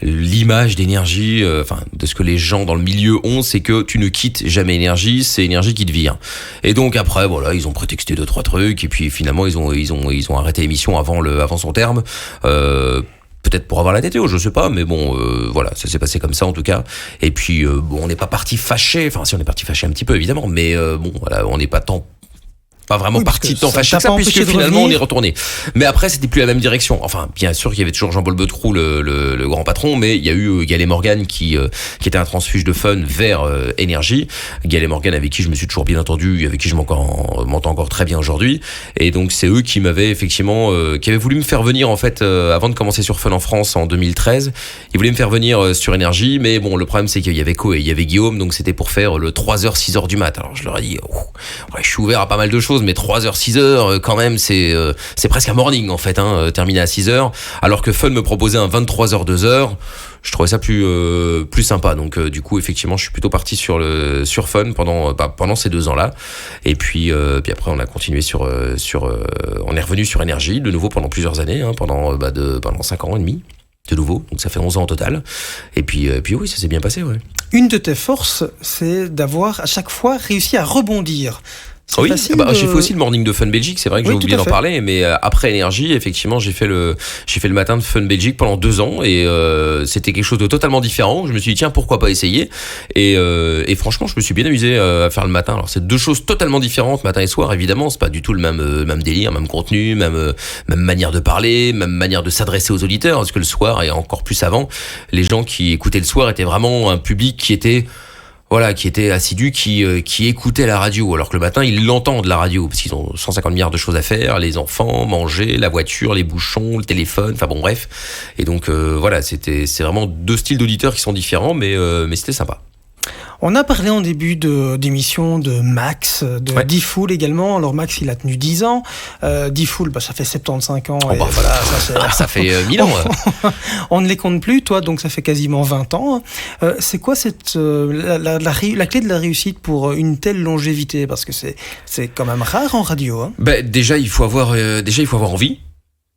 l'image d'Énergie, de ce que les gens dans le milieu ont, c'est que tu ne quittes jamais Énergie, c'est Énergie qui te vire. Et donc après voilà, ils ont prétexté 2-3 trucs et puis finalement ils ont arrêté l'émission avant son terme. peut-être pour avoir la TTO, je sais pas, mais bon, voilà, ça s'est passé comme ça en tout cas. Et puis, bon, on n'est pas parti fâché, enfin si on est parti fâché un petit peu évidemment, mais bon, voilà, on n'est pas vraiment parti tant fâché que ça, puisque finalement on est retourné. Mais après c'était plus la même direction. Enfin, bien sûr qu'il y avait toujours Jean-Paul Beuttrou, le grand patron, mais il y a eu Gaël et Morgan qui était un transfuge de fun vers Énergie. Gaël et Morgan avec qui je me suis toujours bien entendu, avec qui je m'entends encore très bien aujourd'hui. Et donc c'est eux qui m'avaient effectivement, qui avaient voulu me faire venir en fait avant de commencer sur Fun en France en 2013. Ils voulaient me faire venir sur Énergie, mais bon le problème c'est qu'il y avait Co et il y avait Guillaume, donc c'était pour faire le 3h 6h du mat. Alors je leur ai dit, ouais, je suis ouvert à pas mal de choses, mais 3h 6h quand même c'est presque un morning en fait, terminé à 6h, alors que Fun me proposait un 23h 2h. Je trouvais ça plus sympa, donc du coup effectivement je suis plutôt parti sur Fun pendant ces 2 ans là, et puis après on a continué on est revenu sur Énergie de nouveau pendant plusieurs années, pendant 5 ans et demi de nouveau, donc ça fait 11 ans au total, et puis oui, ça s'est bien passé, ouais. Une de tes forces, c'est d'avoir à chaque fois réussi à rebondir. Oui, j'ai fait aussi le morning de Fun Belgique, c'est vrai que j'ai oublié d'en parler, mais après Énergie, effectivement, j'ai fait le matin de Fun Belgique pendant 2 ans, et c'était quelque chose de totalement différent. Je me suis dit tiens, pourquoi pas essayer, et franchement je me suis bien amusé à faire le matin. Alors c'est 2 choses totalement différentes, matin et soir, évidemment, c'est pas du tout le même délire, même contenu, même manière de parler, même manière de s'adresser aux auditeurs, parce que le soir, et encore plus avant, les gens qui écoutaient le soir étaient vraiment un public qui était assidu, qui écoutait la radio, alors que le matin ils l'entendent la radio parce qu'ils ont 150 milliards de choses à faire, les enfants, manger, la voiture, les bouchons, le téléphone, enfin bon bref. Et donc voilà, c'est vraiment 2 styles d'auditeurs qui sont différents, mais c'était sympa. On a parlé en début d'émission de Max, de D-Fool également. Alors Max, il a tenu 10 ans. D-Fool, ça fait 75 ans. Voilà, ça fait 1000 ans. On ne les compte plus, toi, donc ça fait quasiment 20 ans. C'est quoi la clé de la réussite pour une telle longévité ? Parce que c'est quand même rare en radio. Déjà, il faut avoir envie.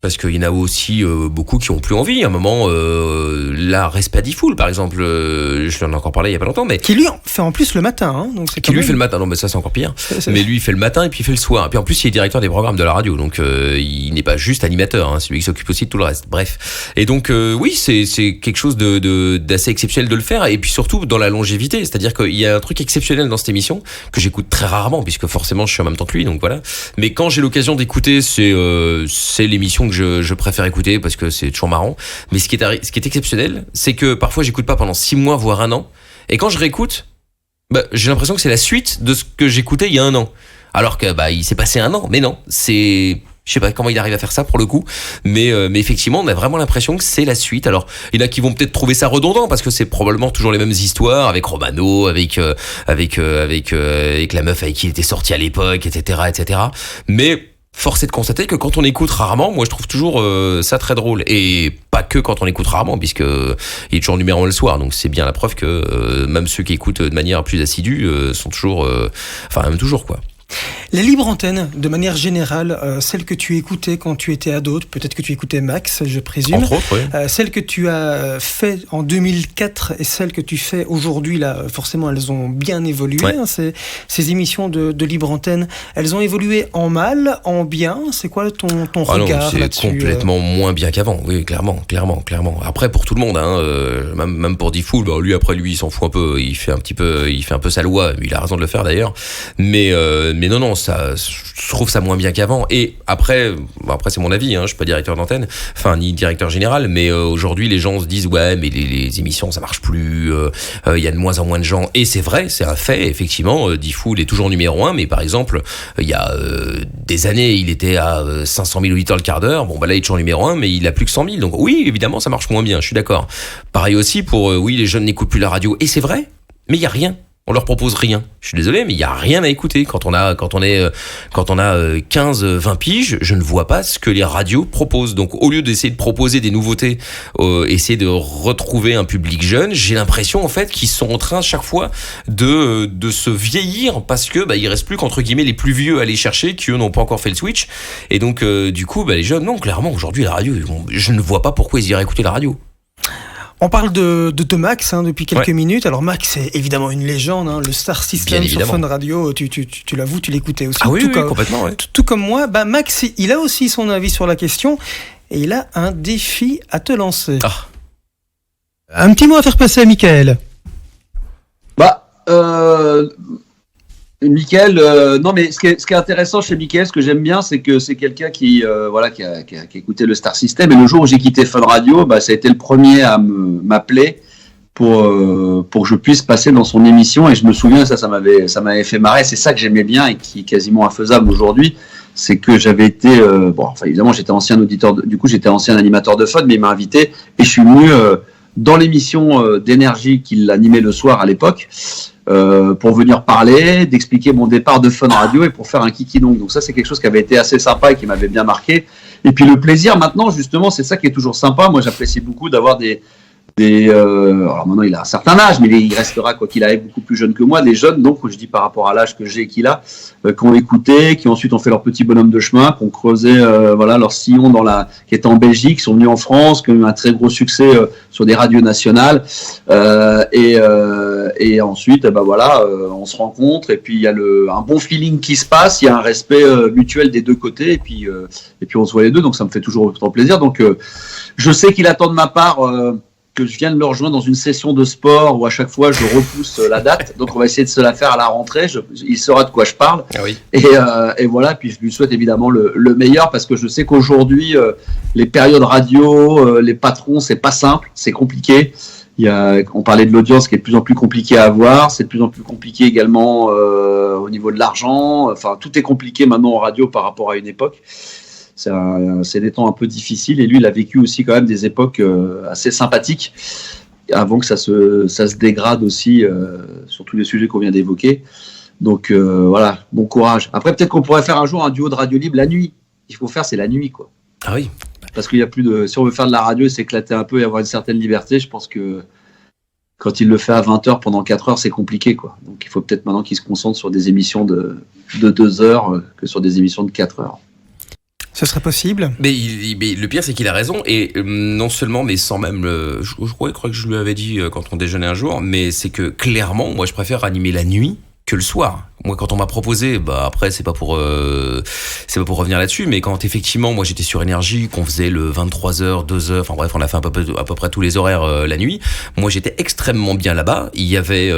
Parce qu'il y en a aussi beaucoup qui ont plus envie. À un moment, là, Respect D-Fool, par exemple, je lui en ai encore parlé il y a pas longtemps, mais qui lui fait en plus le matin, donc c'est fait le matin. Non, mais ça c'est encore pire. Mais lui il fait le matin et puis il fait le soir. Et puis en plus il est directeur des programmes de la radio, donc il n'est pas juste animateur. C'est lui qui s'occupe aussi de tout le reste. Bref. Et donc oui, c'est quelque chose d'assez exceptionnel de le faire. Et puis surtout dans la longévité, c'est-à-dire qu'il y a un truc exceptionnel dans cette émission que j'écoute très rarement, puisque forcément je suis en même temps que lui, donc voilà. Mais quand j'ai l'occasion d'écouter, c'est l'émission que je préfère écouter parce que c'est toujours marrant. Mais ce qui est exceptionnel, c'est que parfois j'écoute pas pendant 6 mois voire 1 an, et quand je réécoute, j'ai l'impression que c'est la suite de ce que j'écoutais il y a 1 an, alors que il s'est passé 1 an. Mais non, je sais pas comment il arrive à faire ça pour le coup, mais effectivement on a vraiment l'impression que c'est la suite. Alors il y en a qui vont peut-être trouver ça redondant parce que c'est probablement toujours les mêmes histoires avec Romano, avec la meuf avec qui il était sorti à l'époque, etc. Mais force est de constater que quand on écoute rarement, moi je trouve toujours ça très drôle, et pas que quand on écoute rarement, puisque il est toujours numéro 1 le soir, donc c'est bien la preuve que même ceux qui écoutent de manière plus assidue sont toujours, même toujours quoi. Les libres antennes, de manière générale, celles que tu écoutais quand tu étais ado, peut-être que tu écoutais Max, je présume. Entre autres, oui. Celles que tu as fait en 2004 et celles que tu fais aujourd'hui, là, forcément, elles ont bien évolué. Ouais. Ces émissions de libre antenne, elles ont évolué en mal, en bien. C'est quoi ton regard là-dessus ? C'est complètement moins bien qu'avant, oui, clairement. Après, pour tout le monde, même pour D-Fool, lui, il s'en fout un peu, il fait un peu sa loi, il a raison de le faire d'ailleurs. Mais non, ça, je trouve ça moins bien qu'avant. Et après c'est mon avis, je suis pas directeur d'antenne, ni directeur général, mais aujourd'hui les gens se disent ouais, mais les émissions ça marche plus, il y a de moins en moins de gens, et c'est vrai, c'est un fait, effectivement. D-Fool est toujours numéro 1, mais par exemple il y a des années il était à 500 000 auditeurs le quart d'heure, là il est toujours numéro 1, mais il a plus que 100 000, donc oui, évidemment ça marche moins bien, je suis d'accord. Pareil aussi pour les jeunes n'écoutent plus la radio, et c'est vrai, mais il y a rien. On leur propose rien. Je suis désolé, mais il y a rien à écouter. Quand on a 15, 20 piges, je ne vois pas ce que les radios proposent. Donc, au lieu d'essayer de proposer des nouveautés, essayer de retrouver un public jeune, j'ai l'impression, en fait, qu'ils sont en train, chaque fois, de se vieillir parce que, il reste plus qu'entre guillemets les plus vieux à aller chercher, qui eux n'ont pas encore fait le switch. Et donc, du coup, les jeunes, non, clairement, aujourd'hui, la radio, je ne vois pas pourquoi ils iraient écouter la radio. On parle de Max depuis quelques minutes. Alors Max, c'est évidemment une légende, le Star System sur Fun Radio. Tu l'avoues, tu l'écoutais aussi. Ah oui, complètement. Ouais. Tout comme moi. Max, il a aussi son avis sur la question. et il a un défi à te lancer. Un petit mot à faire passer à Michael. Michael, non mais ce qui est intéressant chez Michael, ce que j'aime bien, c'est que c'est quelqu'un qui a écouté le Star System, et le jour où j'ai quitté Fun Radio, ça a été le premier à m'appeler pour que je puisse passer dans son émission, et je me souviens, ça m'avait fait marrer. C'est ça que j'aimais bien et qui est quasiment infaisable aujourd'hui, c'est que j'avais été évidemment j'étais ancien auditeur, j'étais ancien animateur de Fun, mais il m'a invité et je suis venu dans l'émission d'énergie qu'il animait le soir à l'époque. Pour venir parler, d'expliquer mon départ de Fun Radio et pour faire un kikidonk. Donc ça, c'est quelque chose qui avait été assez sympa et qui m'avait bien marqué. Et puis le plaisir, maintenant, justement, c'est ça qui est toujours sympa. Moi, j'apprécie beaucoup d'avoir alors maintenant, il a un certain âge, mais il restera, quoi qu'il arrive, beaucoup plus jeune que moi, des jeunes, donc, je dis par rapport à l'âge que j'ai et qu'il a, qui ont écouté, qui ensuite ont fait leur petit bonhomme de chemin, qui ont creusé leur sillon qui était en Belgique, qui sont venus en France, qui ont eu un très gros succès sur des radios nationales, et ensuite, on se rencontre, et puis il y a un bon feeling qui se passe, il y a un respect mutuel des deux côtés, et puis on se voit les deux, donc ça me fait toujours autant plaisir. Donc je sais qu'il attend de ma part que je vienne le rejoindre dans une session de sport où à chaque fois je repousse la date, donc on va essayer de se la faire à la rentrée. Il saura de quoi je parle. Ah oui. Et voilà, puis je lui souhaite évidemment le meilleur, parce que je sais qu'aujourd'hui les périodes radio, les patrons, c'est pas simple, c'est compliqué. On parlait de l'audience qui est de plus en plus compliquée à avoir, c'est de plus en plus compliqué également au niveau de l'argent. Enfin, tout est compliqué maintenant en radio par rapport à une époque. C'est des temps un peu difficiles, et lui, il a vécu aussi quand même des époques assez sympathiques avant que ça se dégrade aussi sur tous les sujets qu'on vient d'évoquer. Donc voilà, bon courage. Après, peut-être qu'on pourrait faire un jour un duo de radio libre la nuit. Il faut faire, c'est la nuit, quoi. Ah oui. Parce qu'il y a plus de. Si on veut faire de la radio et s'éclater un peu et avoir une certaine liberté, je pense que quand il le fait à 20h pendant 4 heures, c'est compliqué, quoi. Donc il faut peut-être maintenant qu'il se concentre sur des émissions de 2 heures que sur des émissions de 4 heures. Ce serait possible. Mais le pire, c'est qu'il a raison, et non seulement, mais sans même je crois que je lui avais dit quand on déjeunait un jour, mais c'est que clairement, moi, je préfère animer la nuit que le soir. Moi, quand on m'a proposé, après, c'est pas pour revenir là-dessus, mais quand effectivement, moi, j'étais sur Énergie, qu'on faisait le 23h, 2h, enfin bref, on a fait à peu près tous les horaires la nuit. Moi, j'étais extrêmement bien là-bas. Il y avait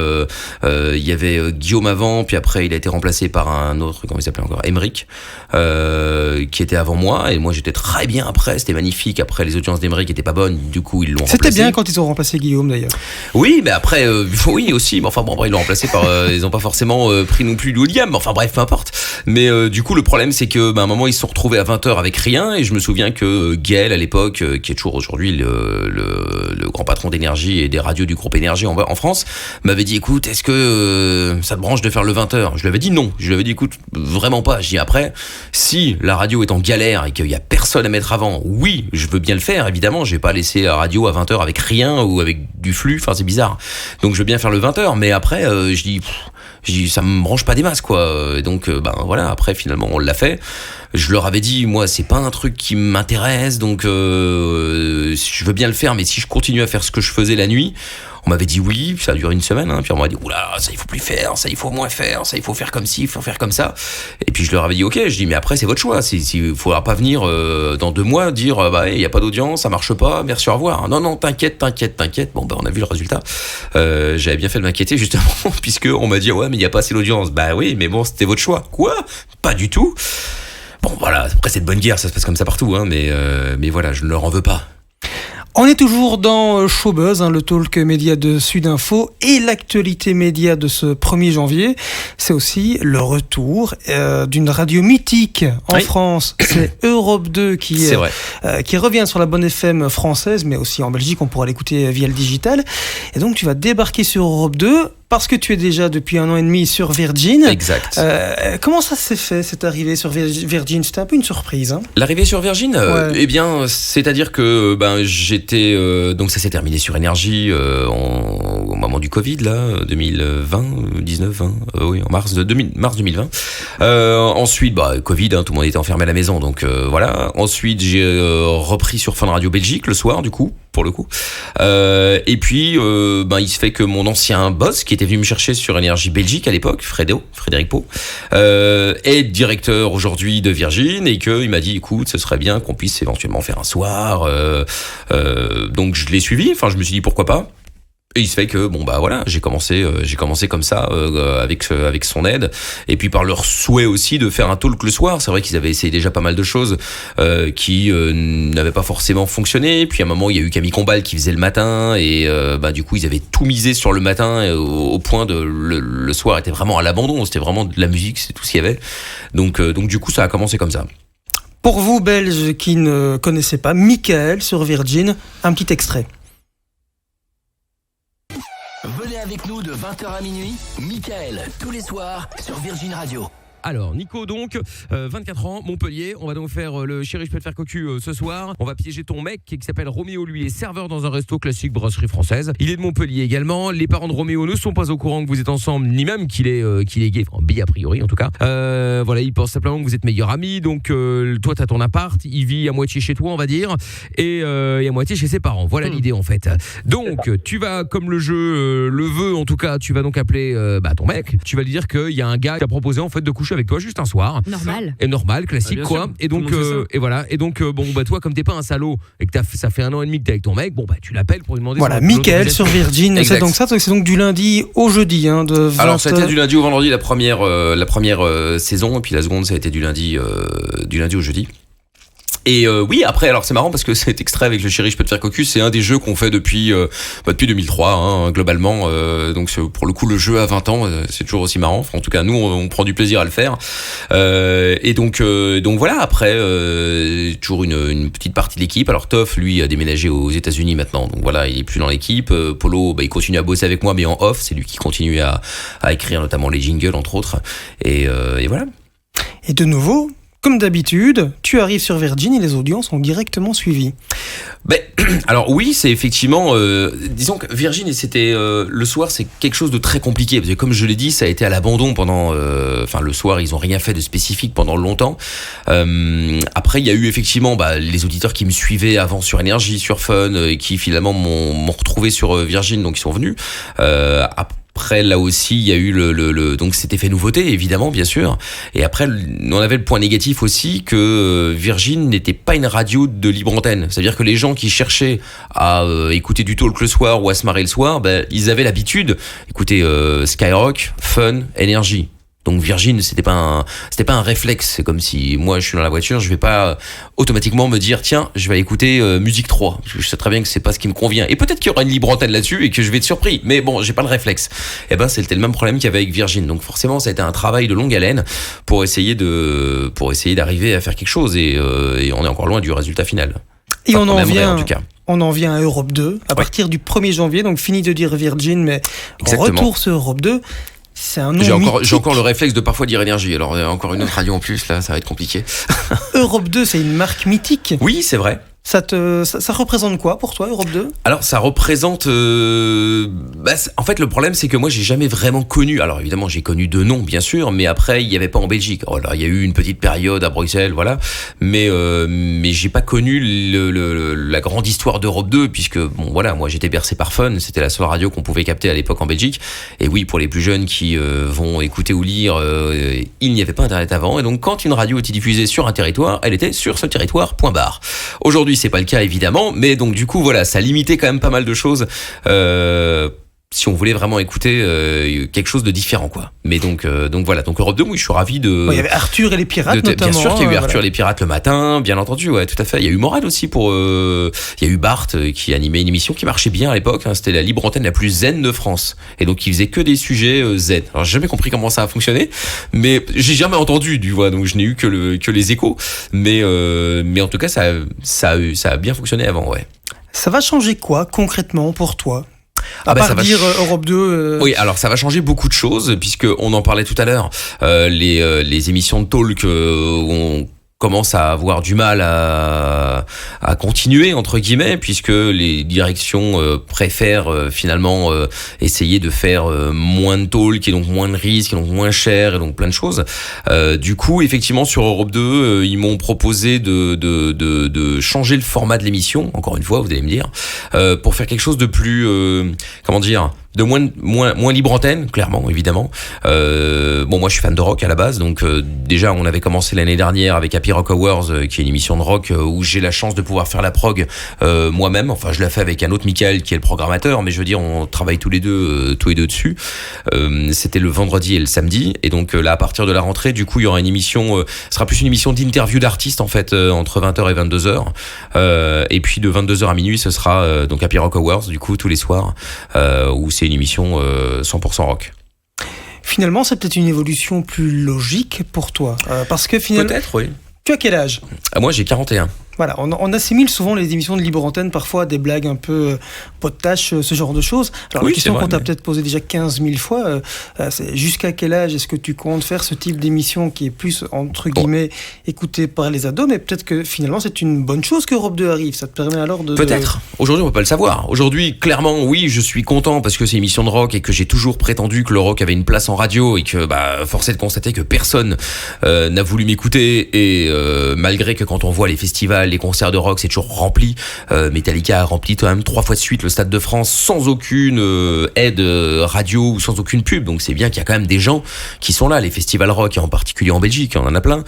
Guillaume avant, puis après, il a été remplacé par un autre, comment il s'appelait encore, Émeric, qui était avant moi, et moi, j'étais très bien après. C'était magnifique. Après, les audiences d'Émeric étaient pas bonnes, du coup, ils l'ont remplacé. C'était bien quand ils ont remplacé Guillaume, d'ailleurs. Oui, mais après, oui aussi, mais enfin bon, après, ils l'ont remplacé par, ils ont pas forcément pris non plus William, mais enfin bref, peu importe. Mais du coup, le problème, c'est que à un moment, ils se sont retrouvés à 20h avec rien, et je me souviens que Gaël, à l'époque, qui est toujours aujourd'hui le grand patron d'Énergie et des radios du groupe Énergie en France, m'avait dit, écoute, est-ce que ça te branche de faire le 20h? Je lui avais dit non. Je lui avais dit, écoute, vraiment pas. Je dis après, si la radio est en galère et qu'il y a personne à mettre avant, oui, je veux bien le faire, évidemment. Je vais pas laisser la radio à 20h avec rien ou avec du flux, enfin c'est bizarre. Donc je veux bien faire le 20h, mais après, je dis ça me branche pas des masses, quoi. Et donc voilà, après finalement on l'a fait. Je leur avais dit, moi c'est pas un truc qui m'intéresse, donc je veux bien le faire, mais si je continue à faire ce que je faisais la nuit, on m'avait dit oui, ça a duré une semaine, puis on m'a dit oula, ça il faut plus faire, ça il faut moins faire, ça il faut faire comme ci, il faut faire comme ça. Et puis je leur avais dit ok, je dis mais après c'est votre choix, il faudra pas venir dans 2 mois dire il y a pas d'audience, ça marche pas, merci au revoir. Non t'inquiète. Bon on a vu le résultat. J'avais bien fait de m'inquiéter justement puisque on m'a dit ouais mais il y a pas assez d'audience. Bah oui, mais bon c'était votre choix. Quoi? Pas du tout. Bon voilà, après c'est de bonne guerre, ça se passe comme ça partout, mais voilà, je ne leur en veux pas. On est toujours dans Showbuzz, le talk média de Sudinfo, et l'actualité média de ce 1er janvier. C'est aussi le retour d'une radio mythique en France. C'est Europe 2 qui revient sur la bonne FM française, mais aussi en Belgique, on pourra l'écouter via le digital. Et donc tu vas débarquer sur Europe 2 parce que tu es déjà depuis 1 an et demi sur Virgin. Exact. Comment ça s'est fait, cette arrivée sur Virgin? C'était un peu une surprise. L'arrivée sur Virgin, eh bien, c'est-à-dire que j'étais donc ça s'est terminé sur Énergie au moment du Covid là, 2020, oui, en mars 2020. Ensuite, Covid, tout le monde était enfermé à la maison, donc voilà. Ensuite, j'ai repris sur Fun Radio Belgique le soir, du coup. pour le coup. Et puis, il se fait que mon ancien boss, qui était venu me chercher sur Énergie Belgique à l'époque, Frédéric Pau, est directeur aujourd'hui de Virgin et qu'il m'a dit, écoute, ce serait bien qu'on puisse éventuellement faire un soir. Donc je l'ai suivi. Enfin, je me suis dit pourquoi pas. Et il se fait que j'ai commencé comme ça avec son aide et puis par leur souhait aussi de faire un talk le soir. C'est vrai qu'ils avaient essayé déjà pas mal de choses qui n'avaient pas forcément fonctionné. Puis à un moment il y a eu Camille Combal qui faisait le matin et du coup ils avaient tout misé sur le matin au point de le soir était vraiment à l'abandon. C'était vraiment de la musique, c'est tout ce qu'il y avait. Donc du coup ça a commencé comme ça. Pour vous Belges qui ne connaissez pas Michael sur Virgin, un petit extrait. Venez avec nous de 20h à minuit, Michael, tous les soirs sur Virgin Radio. Alors Nico donc 24 ans, Montpellier. On va donc faire le chéri je peux te faire cocu ce soir. On va piéger ton mec qui s'appelle Roméo. Lui est serveur dans un resto classique brasserie française. Il est de Montpellier également. Les parents de Roméo ne sont pas au courant que vous êtes ensemble, ni même qu'il est gay, enfin bi a priori en tout cas. Voilà, ils pensent simplement que vous êtes meilleurs amis. Donc toi t'as ton appart, il vit à moitié chez toi on va dire et à moitié chez ses parents. Voilà l'idée en fait. Donc tu vas comme le jeu le veut en tout cas, tu vas donc appeler ton mec. Tu vas lui dire qu'il y a un gars qui t'a proposé en fait de coucher avec toi juste un soir. Normal, classique quoi. Et donc et voilà. Et donc toi comme t'es pas un salaud et que ça fait 1 an et demi que t'es avec ton mec, tu l'appelles pour lui demander. Voilà, Michael sur Virgin. C'est donc du lundi au jeudi de 20h. Alors ça a été du lundi au vendredi la première saison et puis la seconde ça a été du lundi au jeudi. Et oui, après, alors c'est marrant parce que cet extrait avec le chéri je peux te faire cocu, c'est un des jeux qu'on fait depuis 2003 globalement. Donc pour le coup le jeu à 20 ans, c'est toujours aussi marrant. Enfin, en tout cas nous on prend du plaisir à le faire. Et donc voilà, après toujours une petite partie de l'équipe. Alors Toff lui a déménagé aux États-Unis maintenant. Donc voilà, il est plus dans l'équipe. Polo il continue à bosser avec moi mais en off, c'est lui qui continue à écrire notamment les jingles entre autres. Et voilà. Et de nouveau, comme d'habitude, tu arrives sur Virgin et les audiences ont directement suivi. Alors oui, c'est effectivement, disons que Virgin, c'était le soir, c'est quelque chose de très compliqué parce que comme je l'ai dit, ça a été à l'abandon pendant, le soir, ils ont rien fait de spécifique pendant longtemps. Après, il y a eu effectivement les auditeurs qui me suivaient avant sur Énergie, sur Fun, et qui finalement m'ont retrouvé sur Virgin, donc ils sont venus. Après, là aussi, il y a eu donc cet effet nouveauté, évidemment, bien sûr. Et après, on avait le point négatif aussi que Virgin n'était pas une radio de libre antenne. C'est-à-dire que les gens qui cherchaient à écouter du talk le soir ou à se marrer le soir, ils avaient l'habitude d'écouter Skyrock, Fun, Énergie. Donc Virgin, c'était pas un réflexe. C'est comme si moi je suis dans la voiture, je vais pas automatiquement me dire tiens, je vais écouter Musique 3 parce que je sais très bien que c'est pas ce qui me convient. Et peut-être qu'il y aura une libre antenne là-dessus et que je vais être surpris. Mais bon, j'ai pas le réflexe. C'était le même problème qu'il y avait avec Virgin. Donc forcément, ça a été un travail de longue haleine pour essayer d'arriver à faire quelque chose et on est encore loin du résultat final. Et on en vient à Europe 2 à partir du 1er janvier. Donc fini de dire Virgin, mais retour sur Europe 2. C'est un nom j'ai encore le réflexe de parfois dire Énergie. Alors encore une autre radio en plus, là, ça va être compliqué. Europe 2, c'est une marque mythique. Oui, c'est vrai. Ça représente quoi pour toi, Europe 2 ? Alors ça représente en fait le problème c'est que moi j'ai jamais vraiment connu, alors évidemment j'ai connu deux noms bien sûr, mais après il y avait pas en Belgique. Alors il y a eu une petite période à Bruxelles, voilà, mais j'ai pas connu la grande histoire d'Europe 2 puisque moi j'étais bercé par Fun, c'était la seule radio qu'on pouvait capter à l'époque en Belgique. Et oui, pour les plus jeunes qui vont écouter ou lire, il n'y avait pas internet avant et donc quand une radio était diffusée sur un territoire, elle était sur ce territoire, point barre. Aujourd'hui c'est pas le cas évidemment, mais donc du coup voilà, ça limitait quand même pas mal de choses si on voulait vraiment écouter quelque chose de différent quoi. Mais donc voilà, donc Europe 2, oui, je suis ravi de. Il y avait Arthur et les pirates notamment. Bien sûr qu'il y a eu Arthur et les pirates le matin, bien entendu, ouais, tout à fait. Il y a eu Morad aussi il y a eu Bart qui animait une émission qui marchait bien à l'époque. C'était la libre antenne la plus zen de France, et donc il faisait que des sujets zen. Alors j'ai jamais compris comment ça a fonctionné, mais j'ai jamais entendu du voix, donc je n'ai eu que les échos. Mais en tout cas ça a bien fonctionné avant, ouais. Ça va changer quoi concrètement pour toi ? À part dire Europe 2. Oui, alors ça va changer beaucoup de choses puisque on en parlait tout à l'heure. Les émissions de talk où on commence à avoir du mal à continuer entre guillemets, puisque les directions préfèrent finalement essayer de faire moins de talk et donc moins de risques et donc moins cher et donc plein de choses. Du coup, effectivement, sur Europe 2, ils m'ont proposé de changer le format de l'émission, encore une fois, vous allez me dire, pour faire quelque chose de plus de moins libre antenne, clairement, évidemment. Moi je suis fan de rock à la base, donc déjà on avait commencé l'année dernière avec Happy Rock Awards, qui est une émission de rock où j'ai la chance de pouvoir faire la prog moi-même. Enfin, je la fais avec un autre Michael qui est le programmateur, mais je veux dire, on travaille tous les deux dessus. C'était le vendredi et le samedi, et donc là à partir de la rentrée, du coup il y aura une émission, ce sera plus une émission d'interview d'artistes en fait, entre 20h et 22h, et puis de 22h à minuit ce sera donc Happy Rock Awards, du coup tous les soirs, où c'est une émission 100% rock. Finalement, c'est peut-être une évolution plus logique pour toi, parce que finalement... Peut-être, oui. Tu as quel âge ? Moi, j'ai 41. Voilà, on assimile souvent les émissions de libre antenne parfois à des blagues un peu potaches, ce genre de choses. Alors la question qu'on t'a peut-être posée déjà 15 000 fois, c'est jusqu'à quel âge est-ce que tu comptes faire ce type d'émission qui est plus, entre guillemets, écoutée par les ados, mais peut-être que finalement c'est une bonne chose qu'Europe 2 arrive, ça te permet alors de... Peut-être. Aujourd'hui on peut pas le savoir. Aujourd'hui, clairement, oui, je suis content parce que c'est une émission de rock et que j'ai toujours prétendu que le rock avait une place en radio et que force est de constater que personne n'a voulu m'écouter, et malgré que quand on voit les festivals, les concerts de rock, c'est toujours rempli. Metallica a rempli quand même 3 fois de suite le Stade de France sans aucune aide radio ou sans aucune pub. Donc c'est bien qu'il y a quand même des gens qui sont là. Les festivals rock, et en particulier en Belgique, on en a plein.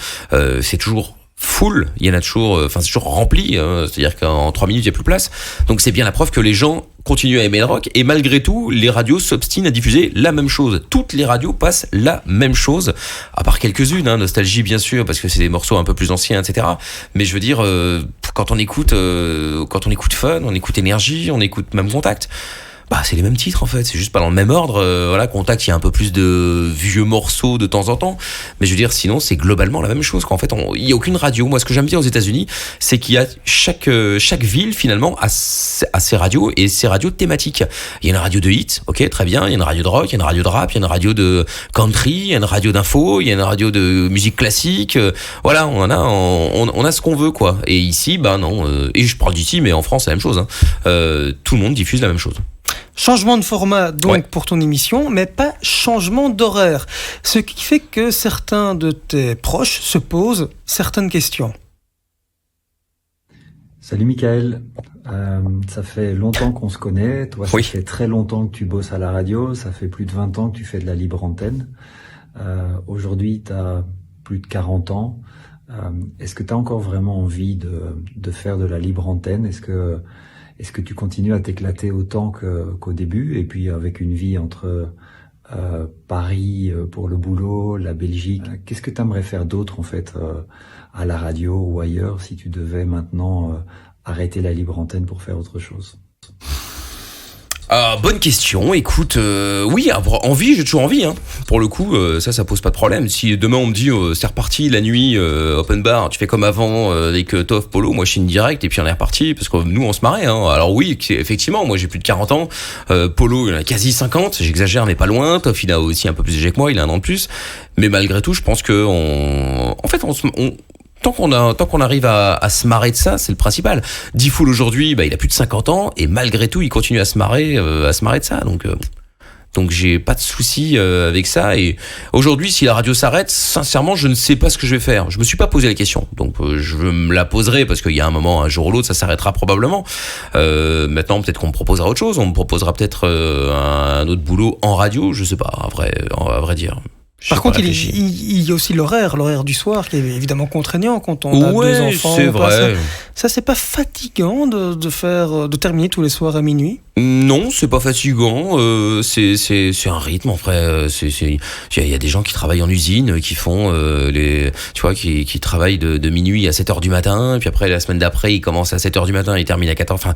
C'est toujours full, il y en a toujours, c'est toujours rempli, c'est-à-dire qu'en 3 minutes il n'y a plus de place. Donc c'est bien la preuve que les gens continuent à aimer le rock, et malgré tout les radios s'obstinent à diffuser la même chose. Toutes les radios passent la même chose, à part quelques-unes, Nostalgie bien sûr, parce que c'est des morceaux un peu plus anciens, etc. Mais je veux dire, quand on écoute Fun, on écoute Énergie, on écoute même Contact, c'est les mêmes titres en fait, c'est juste pas dans le même ordre. Contact, il y a un peu plus de vieux morceaux de temps en temps, mais je veux dire, sinon c'est globalement la même chose, qu'en fait il y a aucune radio. Moi, ce que j'aime bien aux États-Unis, c'est qu'il y a chaque ville finalement a ses radios, et ses radios thématiques. Il y a une radio de hits, ok, très bien. Il y a une radio de rock, il y a une radio de rap, il y a une radio de country, il y a une radio d'info, il y a une radio de musique classique. Voilà, on a ce qu'on veut, quoi. Et ici, non. Et je parle d'ici, mais en France c'est la même chose. Tout le monde diffuse la même chose. Changement de format donc pour ton émission, mais pas changement d'horaire. Ce qui fait que certains de tes proches se posent certaines questions. Salut Michael, ça fait longtemps qu'on se connaît. Toi, ça fait très longtemps que tu bosses à la radio. Ça fait plus de 20 ans que tu fais de la libre antenne. Aujourd'hui, tu as plus de 40 ans. Est-ce que tu as encore vraiment envie de faire de la libre antenne ? Est-ce que tu continues à t'éclater autant qu'au début, et puis avec une vie entre Paris pour le boulot, la Belgique, qu'est-ce que tu aimerais faire d'autre en fait à la radio ou ailleurs, si tu devais maintenant arrêter la libre antenne pour faire autre chose ? Bonne question. Écoute, oui, avoir envie, j'ai toujours envie. Pour le coup, ça pose pas de problème. Si demain on me dit c'est reparti la nuit, open bar, tu fais comme avant avec Toff, Polo, moi je suis une direct et puis on est reparti, parce que nous on se marrait. Alors oui, effectivement, moi j'ai plus de 40 ans. Polo il en a quasi 50, j'exagère mais pas loin. Toff il a aussi un peu plus âgé que moi, il a un an de plus. Mais malgré tout, je pense que tant qu'on arrive à se marrer de ça, c'est le principal. D-Fool aujourd'hui, il a plus de 50 ans, et malgré tout, il continue à se marrer de ça. Donc j'ai pas de souci avec ça. Et aujourd'hui, si la radio s'arrête, sincèrement, je ne sais pas ce que je vais faire. Je me suis pas posé la question. Donc je me la poserai, parce qu'il y a un jour ou l'autre, ça s'arrêtera probablement. Maintenant, peut-être qu'on me proposera autre chose. On me proposera peut-être un autre boulot en radio. Je sais pas, à vrai dire. Par contre, il y a aussi l'horaire du soir qui est évidemment contraignant quand on a 2 enfants. C'est vrai. Ça, c'est pas fatigant de terminer tous les soirs à minuit ? Non, c'est pas fatigant. C'est un rythme. Après, il y a des gens qui travaillent en usine, qui font qui travaillent de minuit à 7h du matin, puis après la semaine d'après, ils commencent à 7h du matin, ils terminent à 14h. Enfin,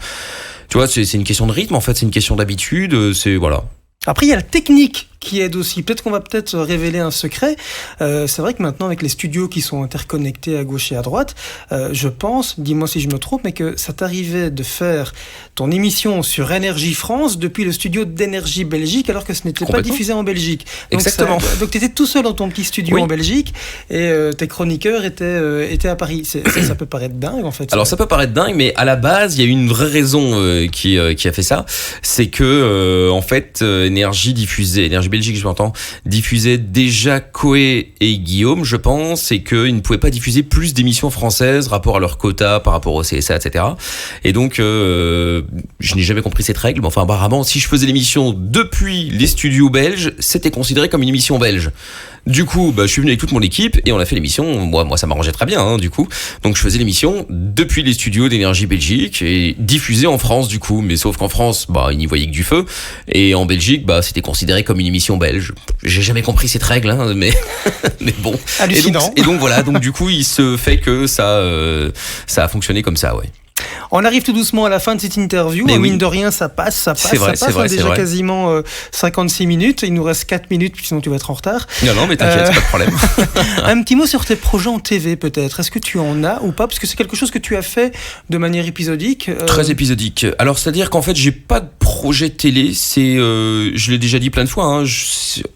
tu vois, c'est une question de rythme. En fait, c'est une question d'habitude. Voilà. Après, il y a la technique qui aide aussi. Peut-être qu'on va révéler un secret. C'est vrai que maintenant, avec les studios qui sont interconnectés à gauche et à droite, je pense, dis-moi si je me trompe, mais que ça t'arrivait de faire ton émission sur Énergie France depuis le studio d'Énergie Belgique, alors que ce n'était pas diffusé en Belgique. Donc, exactement. Donc tu étais tout seul dans ton petit studio en Belgique, et tes chroniqueurs étaient à Paris. Ça peut paraître dingue, en fait. Alors ça peut paraître dingue, mais à la base, il y a eu une vraie raison qui a fait ça. C'est que, en fait, Énergie Belgique, je m'entends, diffusait déjà Koé et Guillaume, je pense, et qu'ils ne pouvaient pas diffuser plus d'émissions françaises rapport à leur quota, par rapport au CSA, etc. Et donc, je n'ai jamais compris cette règle, mais enfin, apparemment, si je faisais l'émission depuis les studios belges, c'était considéré comme une émission belge. Du coup, je suis venu avec toute mon équipe et on a fait l'émission. Moi, ça m'arrangeait très bien, du coup. Donc, je faisais l'émission depuis les studios d'Énergie Belgique et diffusée en France, du coup. Mais sauf qu'en France, ils n'y voyaient que du feu. Et en Belgique, c'était considéré comme une émission belge. J'ai jamais compris cette règle, mais bon. Hallucinant. Et donc voilà. Donc, du coup, il se fait que ça a fonctionné comme ça, ouais. On arrive tout doucement à la fin de cette interview. Mine de rien, ça passe. C'est vrai, déjà quasiment 56 minutes. Il nous reste 4 minutes, sinon tu vas être en retard. Non, mais t'inquiète, pas de problème. Un petit mot sur tes projets en TV, peut-être. Est-ce que tu en as ou pas? Parce que c'est quelque chose que tu as fait de manière épisodique. Très épisodique. Alors, c'est-à-dire qu'en fait, j'ai pas de projet télé. Je l'ai déjà dit plein de fois.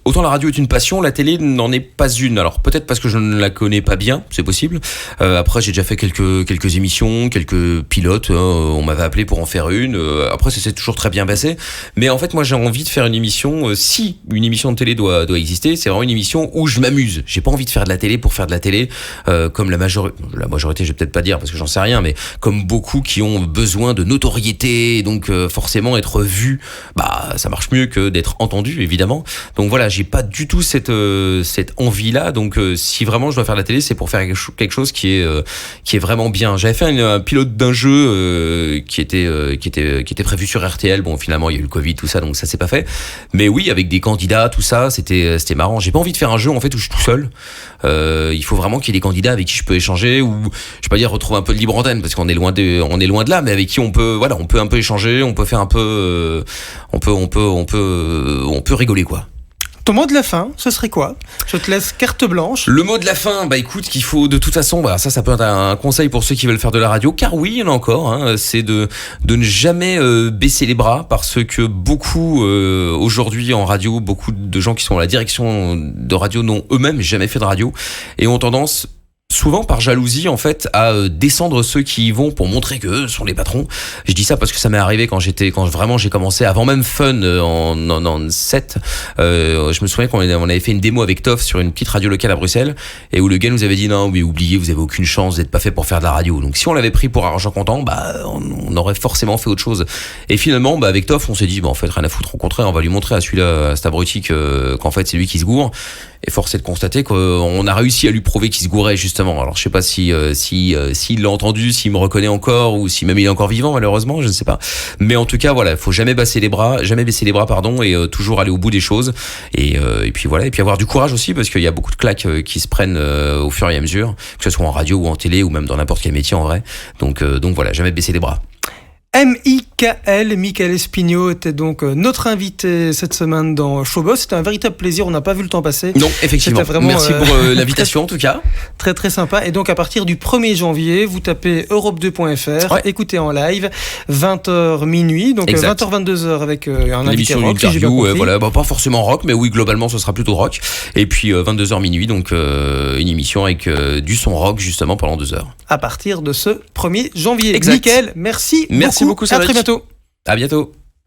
Autant la radio est une passion, la télé n'en est pas une. Alors, peut-être parce que je ne la connais pas bien, c'est possible. Après, j'ai déjà fait quelques émissions, quelques pilotes. On m'avait appelé pour en faire une. Après, ça s'est toujours très bien passé. Mais en fait, moi, j'ai envie de faire une émission. Si une émission de télé doit exister, c'est vraiment une émission où je m'amuse. J'ai pas envie de faire de la télé pour faire de la télé, comme la majorité, je vais peut-être pas dire parce que j'en sais rien, mais comme beaucoup qui ont besoin de notoriété, et donc forcément être vu, ça marche mieux que d'être entendu, évidemment. Donc voilà, j'ai pas du tout cette envie-là. Donc si vraiment je dois faire de la télé, c'est pour faire quelque chose qui est vraiment bien. J'avais fait un pilote d'un jeu qui était prévu sur RTL. Bon, finalement, il y a eu le Covid, tout ça, donc ça s'est pas fait. Mais oui, avec des candidats, tout ça, c'était marrant. J'ai pas envie de faire un jeu, en fait, où je suis tout seul. Il faut vraiment qu'il y ait des candidats avec qui je peux échanger, ou, je vais pas dire retrouver un peu de libre antenne, parce qu'on est loin de là, mais avec qui on peut un peu échanger, on peut faire un peu, on peut rigoler, quoi. Ton mot de la fin, ce serait quoi? Je te laisse carte blanche. Le mot de la fin, écoute, qu'il faut de toute façon, ça peut être un conseil pour ceux qui veulent faire de la radio, car oui, il y en a encore, c'est de ne jamais baisser les bras, parce que beaucoup aujourd'hui en radio, beaucoup de gens qui sont à la direction de radio n'ont eux-mêmes jamais fait de radio et ont tendance, souvent par jalousie, en fait, à descendre ceux qui y vont pour montrer qu'eux sont les patrons. Je dis ça parce que ça m'est arrivé quand vraiment j'ai commencé, avant même Fun en 97. Je me souviens qu'on avait fait une démo avec Toff sur une petite radio locale à Bruxelles, et où le gars nous avait dit non, mais oubliez, vous avez aucune chance, vous n'êtes pas fait pour faire de la radio. Donc si on l'avait pris pour argent comptant, on aurait forcément fait autre chose. Et finalement, avec Toff, on s'est dit, en fait, rien à foutre, au contraire, on va lui montrer à celui-là, à cet abruti, qu'en fait c'est lui qui se gourre. Et force est de constater qu'on a réussi à lui prouver qu'il se gourait, justement. Alors je sais pas s'il l'a entendu, s'il me reconnaît encore, ou si même il est encore vivant, malheureusement, je ne sais pas. Mais en tout cas, voilà, il faut jamais baisser les bras, et toujours aller au bout des choses. Et puis voilà, et puis avoir du courage aussi, parce qu'il y a beaucoup de claques qui se prennent au fur et à mesure, que ce soit en radio ou en télé, ou même dans n'importe quel métier en vrai. Donc voilà, jamais baisser les bras. M.I.K.L. Michael Espigno était donc notre invité cette semaine dans Showbuzz. C'était un véritable plaisir, on n'a pas vu le temps passer. Non, effectivement. Vraiment, merci pour l'invitation en tout cas. Très très sympa. Et donc à partir du 1er janvier, vous tapez europe2.fr, écoutez en live, 20h minuit, donc 20h 22h avec un invité rock. Interview, pas forcément rock, mais oui, globalement ce sera plutôt rock. Et puis 22h minuit, donc une émission avec du son rock justement pendant 2 heures. À partir de ce 1er janvier. Exact. Merci beaucoup, Cédric. À très bientôt. À bientôt.